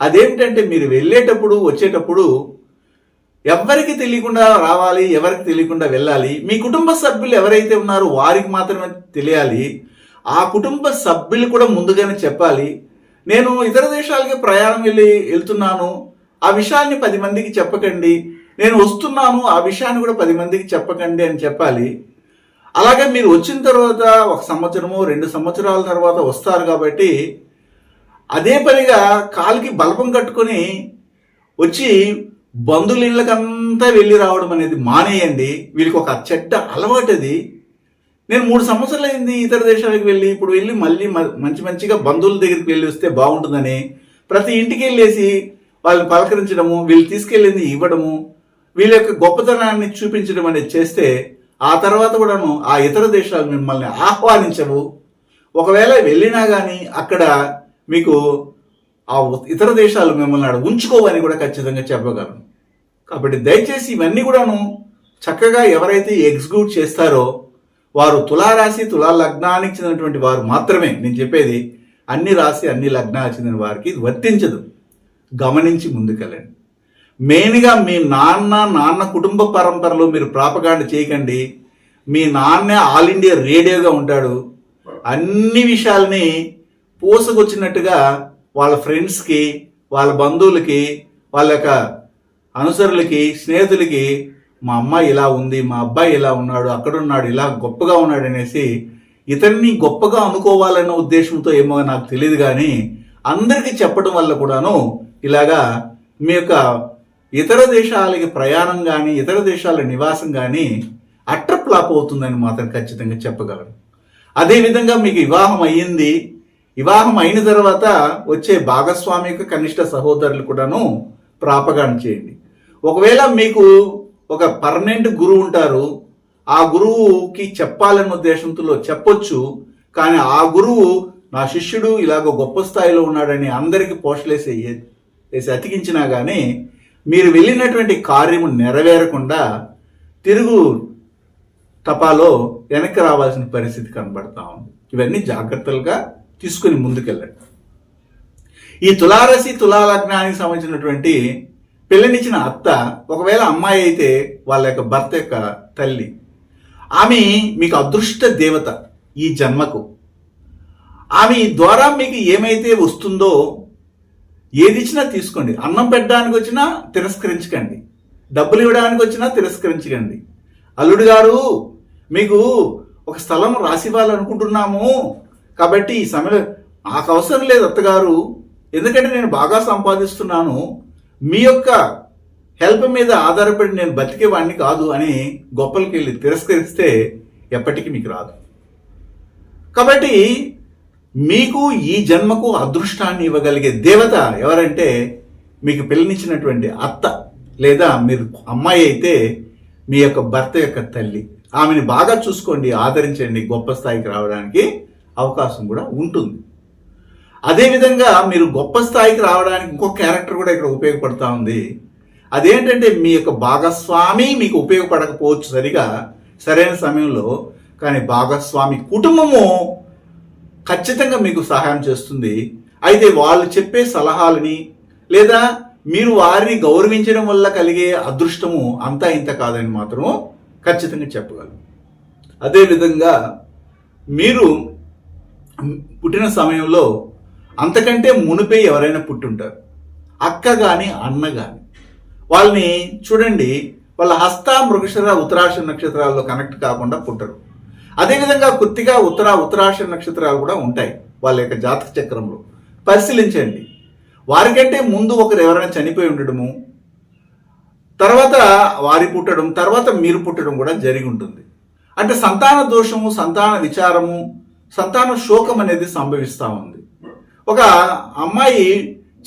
అదేమిటంటే, మీరు వెళ్ళేటప్పుడు వచ్చేటప్పుడు ఎవరికి తెలియకుండా రావాలి, ఎవరికి తెలియకుండా వెళ్ళాలి. మీ కుటుంబ సభ్యులు ఎవరైతే ఉన్నారో వారికి మాత్రమే తెలియాలి. ఆ కుటుంబ సభ్యులు కూడా ముందుగానే చెప్పాలి, నేను ఇతర దేశాలకి ప్రయాణం వెళ్తున్నాను, ఆ విషయాన్ని 10 మందికి చెప్పకండి, నేను వస్తున్నాను, ఆ విషయాన్ని కూడా 10 మందికి చెప్పకండి అని చెప్పాలి. అలాగే మీరు వచ్చిన తర్వాత 1 సంవత్సరమో 2 సంవత్సరాల తర్వాత వస్తారు కాబట్టి అదే పనిగా కాలికి బలపం కట్టుకొని వచ్చి బంధువుల ఇళ్ళకంతా వెళ్ళి రావడం అనేది మానేయండి. వీళ్ళకి ఒక చెడ్డ అలవాటు అది. నేను 3 సంవత్సరాలు అయింది ఇతర దేశాలకు వెళ్ళి, ఇప్పుడు వెళ్ళి మళ్ళీ మంచిగా బంధువుల దగ్గరికి వెళ్ళి వస్తే బాగుంటుందని ప్రతి ఇంటికి వెళ్ళేసి వాళ్ళని పలకరించడము, వీళ్ళు తీసుకెళ్ళింది ఇవ్వడము, వీళ్ళ యొక్క గొప్పతనాన్ని చూపించడం అనేది చేస్తే ఆ తర్వాత కూడాను ఆ ఇతర దేశాలు మిమ్మల్ని ఆహ్వానించవు. ఒకవేళ వెళ్ళినా కానీ అక్కడ మీకు ఆ ఇతర దేశాలు మిమ్మల్ని అక్కడ ఉంచుకోవని కూడా ఖచ్చితంగా చెప్పగలను. కాబట్టి దయచేసి ఇవన్నీ కూడాను చక్కగా ఎవరైతే ఎగ్జిక్యూట్ చేస్తారో వారు తులారాశి తులా లగ్నానికి చెందినటువంటి వారు మాత్రమే. నేను చెప్పేది అన్ని రాశి అన్ని లగ్నాలకు చెందిన వారికి ఇది వర్తించదు. గమనించి ముందుకెళ్ళండి. మెయిన్గా మీ నాన్న కుటుంబ పరంపరలో మీరు ప్రాపగాండ చేయకండి. మీ నాన్నే ఆల్ ఇండియా రేడియోగా ఉంటాడు. అన్ని విషయాల్ని పోసుకొచ్చినట్టుగా వాళ్ళ ఫ్రెండ్స్కి, వాళ్ళ బంధువులకి, వాళ్ళ యొక్క అనుసరులకి, స్నేహితులకి మా అమ్మాయి ఇలా ఉంది, మా అబ్బాయి ఇలా ఉన్నాడు, అక్కడున్నాడు, ఇలా గొప్పగా ఉన్నాడు అనేసి ఇతన్ని గొప్పగా అనుకోవాలన్న ఉద్దేశంతో ఏమో నాకు తెలియదు, కానీ అందరికీ చెప్పడం వల్ల కూడాను ఇలాగా మీ యొక్క ఇతర దేశాలకి ప్రయాణం కానీ ఇతర దేశాల నివాసం కానీ అట్టర్ ఫ్లాప్ అవుతుందని మాత్రం ఖచ్చితంగా చెప్పగలను. అదేవిధంగా మీకు వివాహం అయ్యింది, వివాహం అయిన తర్వాత వచ్చే భాగస్వామిక కనిష్ట సహోదరులు కూడాను ప్రాపగాండ చేయండి. ఒకవేళ మీకు ఒక పర్మనెంట్ గురువు ఉంటారు, ఆ గురువుకి చెప్పాలన్న ఉద్దేశంతో చెప్పొచ్చు, కానీ ఆ గురువు నా శిష్యుడు ఇలాగ గొప్ప స్థాయిలో ఉన్నాడని అందరికీ పోస్టులేసి అతికించినా కానీ మీరు వెళ్ళినటువంటి కార్యము నెరవేరకుండా తిరుగు తపాలో వెనక్కి రావాల్సిన పరిస్థితి కనబడతా ఉంది. ఇవన్నీ జాగ్రత్తలుగా తీసుకుని ముందుకెళ్ళండి. ఈ తులారాశి తులాలగ్నానికి సంబంధించినటువంటి పిల్లనిచ్చిన అత్త, ఒకవేళ అమ్మాయి అయితే వాళ్ళ యొక్క భర్త యొక్క తల్లి, ఆమె మీకు అదృష్ట దేవత ఈ జన్మకు. ఆమె ద్వారా మీకు ఏమైతే వస్తుందో ఏది ఇచ్చినా తీసుకోండి. అన్నం పెట్టడానికి వచ్చినా తిరస్కరించకండి, డబ్బులు ఇవ్వడానికి వచ్చినా తిరస్కరించకండి. అల్లుడు గారు, మీకు ఒక స్థలం రాసివ్వాలనుకుంటున్నాము, కాబట్టి ఈ సమయంలో నాకు అవసరం లేదు అత్తగారు, ఎందుకంటే నేను బాగా సంపాదిస్తున్నాను, మీ యొక్క హెల్ప్ మీద ఆధారపడి నేను బతికేవాడిని కాదు అని గొప్పలకి వెళ్ళి తిరస్కరిస్తే ఎప్పటికీ మీకు రాదు. కాబట్టి మీకు ఈ జన్మకు అదృష్టాన్ని ఇవ్వగలిగే దేవత ఎవరంటే మీకు పిల్లనిచ్చినటువంటి అత్త, లేదా మీరు అమ్మాయి అయితే మీ యొక్క భర్త యొక్క తల్లి. ఆమెని బాగా చూసుకోండి, ఆదరించండి, గొప్ప స్థాయికి రావడానికి అవకాశం కూడా ఉంటుంది. అదేవిధంగా మీరు గొప్ప స్థాయికి రావడానికి ఇంకో క్యారెక్టర్ కూడా ఇక్కడ ఉపయోగపడుతూ ఉంది. అదేంటంటే మీ యొక్క భాగస్వామి మీకు ఉపయోగపడకపోవచ్చు సరిగా సరైన సమయంలో, కానీ భాగస్వామి కుటుంబము ఖచ్చితంగా మీకు సహాయం చేస్తుంది. అయితే వాళ్ళు చెప్పే సలహాలని లేదా మీరు వారిని గౌరవించడం వల్ల కలిగే అదృష్టము అంతా ఇంత కాదని మాత్రం ఖచ్చితంగా చెప్పగలరు. అదేవిధంగా మీరు పుట్టిన సమయంలో అంతకంటే మునిపే ఎవరైనా పుట్టుంటారు, అక్క కానీ అన్న కానీ. వాళ్ళని చూడండి, వాళ్ళ హస్త మృగశిర ఉత్తరాష నక్షత్రాల్లో కనెక్ట్ కాకుండా పుట్టరు. అదేవిధంగా కృత్తిక ఉత్తరాష నక్షత్రాలు కూడా ఉంటాయి వాళ్ళ యొక్క జాతక చక్రంలో. పరిశీలించండి, వారికంటే ముందు ఒకరు ఎవరైనా చనిపోయి ఉండడము, తర్వాత వారి పుట్టడం, తర్వాత మీరు పుట్టడం కూడా జరిగి ఉంటుంది. అంటే సంతాన దోషము, సంతాన విచారము, సంతాన శోకం అనేది సంభవిస్తూ ఉంది. ఒక అమ్మాయి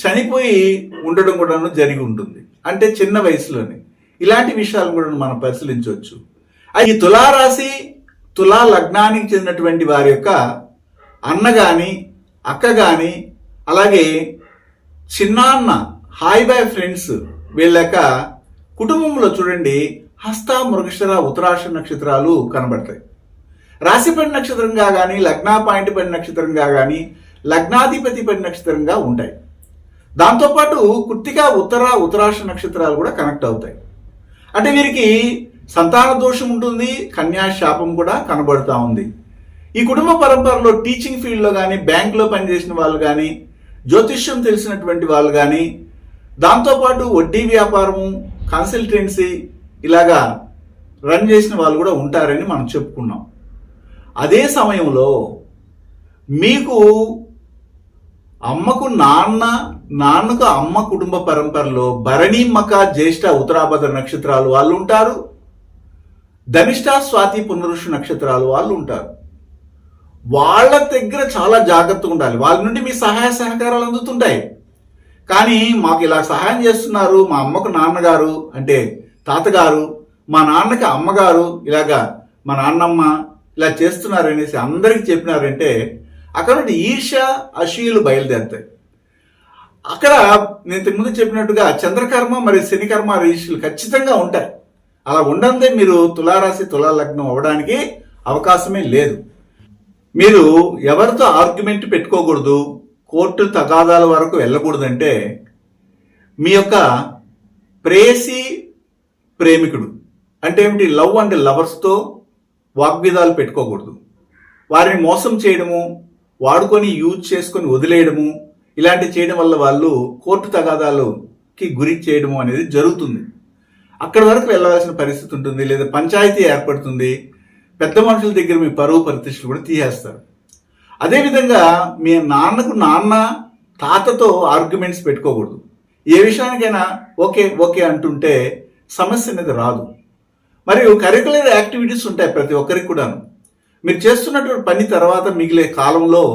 చనిపోయి ఉండడం కూడా జరిగి ఉంటుంది, అంటే చిన్న వయసులోనే. ఇలాంటి విషయాలు కూడా మనం పరిశీలించవచ్చు. ఈ తులారాశి తులా లగ్నానికి చెందినటువంటి వారి యొక్క అన్న కానీ అక్క కానీ, అలాగే చిన్నాన్న, హాయ్ బాయ్ ఫ్రెండ్స్, వీళ్ళ యొక్క కుటుంబంలో చూడండి హస్త మృగశిర ఉత్తరాష నక్షత్రాలు కనబడతాయి. రాశిపడి నక్షత్రంగా కానీ, లగ్నా పాయింట్ పడి నక్షత్రంగా కానీ, లగ్నాధిపతి పడి నక్షత్రంగా ఉంటాయి. దాంతోపాటు కృత్తిక ఉత్తరాష నక్షత్రాలు కూడా కనెక్ట్ అవుతాయి. అంటే వీరికి సంతాన దోషం ఉంటుంది, కన్యా శాపం కూడా కనబడుతూ ఉంది. ఈ కుటుంబ పరంపరలో టీచింగ్ ఫీల్డ్లో కానీ, బ్యాంకులో పనిచేసిన వాళ్ళు కానీ, జ్యోతిష్యం తెలిసినటువంటి వాళ్ళు కానీ, దాంతోపాటు వడ్డీ వ్యాపారము, కన్సల్టెన్సీ ఇలాగా రన్ చేసిన వాళ్ళు కూడా ఉంటారని మనం చెప్పుకున్నాం. అదే సమయంలో మీకు అమ్మకు నాన్న, నాన్నకు అమ్మ కుటుంబ పరంపరలో భరణి, మక, జ్యేష్ఠ, ఉత్తరాభద్ర నక్షత్రాలు వాళ్ళు ఉంటారు. ధనిష్ట, స్వాతి, పునరుషు నక్షత్రాలు వాళ్ళు ఉంటారు. వాళ్ళ దగ్గర చాలా జాగ్రత్తగా ఉండాలి. వాళ్ళ నుండి మీ సహాయ సహకారాలు అందుతుంటాయి. కానీ మాకు ఇలా సహాయం చేస్తున్నారు, మా అమ్మకు నాన్నగారు అంటే తాతగారు, మా నాన్నకి అమ్మగారు, ఇలాగా మా నాన్నమ్మ ఇలా చేస్తున్నారు అనేసి అందరికి చెప్పినారంటే అక్కడ నుండి ఈర్ష్య, అసూయలు బయలుదేరుతాయి. అక్కడ నేను ఇంతకుముందు చెప్పినట్టుగా చంద్రకర్మ మరియు శనికర్మ రిజిస్టులు ఖచ్చితంగా ఉంటాయి. అలా ఉండందే మీరు తులారాశి తులా లగ్నం అవ్వడానికి అవకాశమే లేదు. మీరు ఎవరితో ఆర్గ్యుమెంట్ పెట్టుకోకూడదు, కోర్టు తగాదాల వరకు వెళ్ళకూడదంటే మీ యొక్క ప్రేయసి ప్రేమికుడు అంటే ఏమిటి, లవ్ అండ్ లవర్స్తో వాగ్విదాలు పెట్టుకోకూడదు. వారిని మోసం చేయడము, వాడుకొని యూజ్ చేసుకొని వదిలేయడము, ఇలాంటివి చేయడం వల్ల వాళ్ళు కోర్టు తగాదాలకి గురి చేయడము అనేది జరుగుతుంది. అక్కడి వరకు వెళ్ళవలసిన పరిస్థితి ఉంటుంది, లేదా పంచాయతీ ఏర్పడుతుంది. పెద్ద మనుషుల దగ్గర మీ పరువు ప్రతిష్టలు కూడా తీసేస్తారు. అదేవిధంగా మీ నాన్నకు నాన్న, తాతతో ఆర్గ్యుమెంట్స్ పెట్టుకోకూడదు. ఏ విషయానికైనా ఓకే ఓకే అంటుంటే సమస్య అనేది రాదు. మరియు కరికులర్ యాక్టివిటీస్ ఉంటాయి ప్రతి ఒక్కరికి కూడాను. మీరు చేస్తున్నటువంటి పని తర్వాత మిగిలే కాలంలో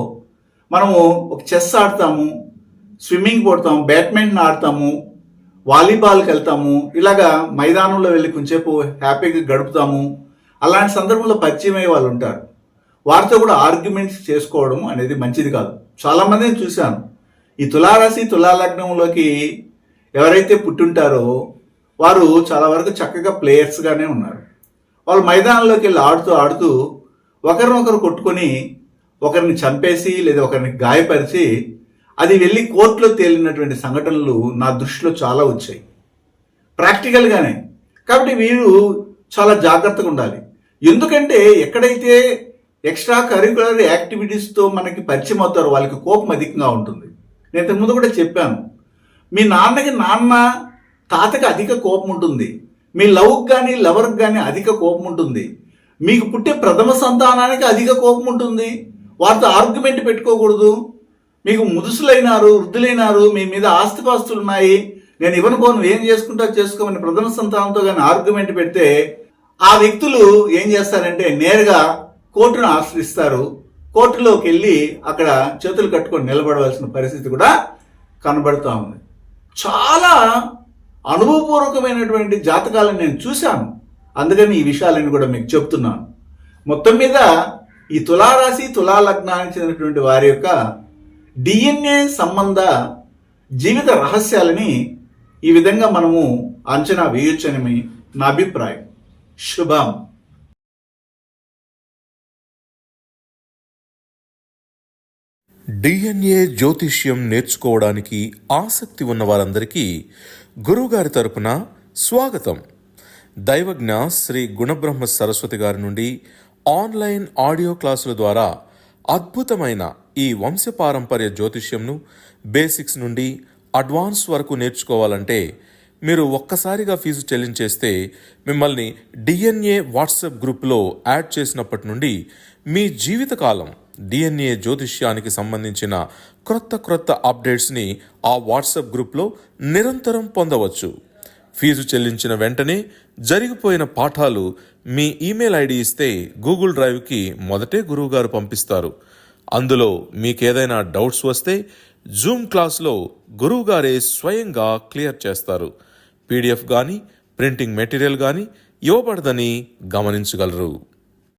మనము ఒక చెస్ ఆడతాము, స్విమ్మింగ్ పోడతాము, బ్యాడ్మింటన్ ఆడతాము, వాలీబాల్కి వెళ్తాము, ఇలాగా మైదానంలో వెళ్ళి కొంచెంసేపు హ్యాపీగా గడుపుతాము. అలాంటి సందర్భంలో పరిచయం అయ్యే వాళ్ళు ఉంటారు. వారితో కూడా ఆర్గ్యుమెంట్స్ చేసుకోవడం అనేది మంచిది కాదు. చాలామందిని చూశాను. ఈ తులారాశి తులా లగ్నంలోకి ఎవరైతే పుట్టుంటారో వారు చాలా వరకు చక్కగా ప్లేయర్స్గానే ఉన్నారు. వాళ్ళు మైదానంలోకి వెళ్ళి ఆడుతూ ఒకరినొకరు కొట్టుకొని ఒకరిని చంపేసి లేదా ఒకరిని గాయపరిచి అది వెళ్ళి కోర్టులో తేలినటువంటి సంఘటనలు నా దృష్టిలో చాలా వచ్చాయి, ప్రాక్టికల్గానే. కాబట్టి వీరు చాలా జాగ్రత్తగా ఉండాలి. ఎందుకంటే ఎక్కడైతే ఎక్స్ట్రా కరికులర్ యాక్టివిటీస్తో మనకి పరిచయం అవుతారు, వాళ్ళకి కోపం అధికంగా ఉంటుంది. నేను ఇంతకుముందు కూడా చెప్పాను, మీ నాన్నకి తాతకి అధిక కోపం ఉంటుంది, మీ లవ్కి కానీ లవర్కి కానీ అధిక కోపం ఉంటుంది, మీకు పుట్టే ప్రథమ సంతానానికి అధిక కోపం ఉంటుంది. వారితో ఆర్గ్యుమెంట్ పెట్టుకోకూడదు. మీకు ముదుసులైనారు, వృద్ధులైనారు, మీ మీద ఆస్తిపాస్తులు ఉన్నాయి, నేను ఇవ్వను పోను, ఏం చేసుకుంటా చేసుకోమని ప్రథమ సంతానంతో కానీ ఆర్గ్యుమెంట్ పెడితే ఆ వ్యక్తులు ఏం చేస్తారంటే నేరుగా కోర్టును ఆశ్రయిస్తారు. కోర్టులోకి వెళ్ళి అక్కడ చేతులు కట్టుకొని నిలబడవలసిన పరిస్థితి కూడా కనబడుతూ ఉంది. చాలా అనుభవపూర్వకమైనటువంటి జాతకాలను నేను చూశాను, అందుకని ఈ విషయాలను కూడా మీకు చెప్తున్నాను. మొత్తం మీద ఈ తులారాశి తులాలగ్నానికి చెందినటువంటి వారి యొక్క డిఎన్ఏ సంబంధ జీవిత రహస్యాలని ఈ విధంగా మనము అంచనా వేయొచ్చని నా అభిప్రాయం. శుభం. డిఎన్ఏ జ్యోతిష్యం నేర్చుకోవడానికి ఆసక్తి ఉన్న వారందరికీ గురువుగారి తరపున స్వాగతం. దైవజ్ఞ శ్రీ గుణబ్రహ్మ సరస్వతి గారి నుండి ఆన్లైన్ ఆడియో క్లాసుల ద్వారా అద్భుతమైన ఈ వంశపారంపర్య జ్యోతిష్యంను బేసిక్స్ నుండి అడ్వాన్స్ వరకు నేర్చుకోవాలంటే మీరు ఒక్కసారిగా ఫీజు చెల్లించేస్తే మిమ్మల్ని డిఎన్ఏ వాట్సాప్ గ్రూప్లో యాడ్ చేసినప్పటి నుండి మీ జీవితకాలం డిఎన్ఏ జ్యోతిష్యానికి సంబంధించిన క్రొత్త అప్డేట్స్ని ఆ వాట్సాప్ గ్రూప్లో నిరంతరం పొందవచ్చు. ఫీజు చెల్లించిన వెంటనే జరిగిపోయిన పాఠాలు మీ ఈమెయిల్ ఐడి ఇస్తే గూగుల్ డ్రైవ్కి మొదటే గురువుగారు పంపిస్తారు. అందులో మీకేదైనా డౌట్స్ వస్తే జూమ్ క్లాస్లో గురువుగారే స్వయంగా క్లియర్ చేస్తారు. పీడిఎఫ్ కానీ ప్రింటింగ్ మెటీరియల్ కానీ ఇవ్వబడదని గమనించగలరు.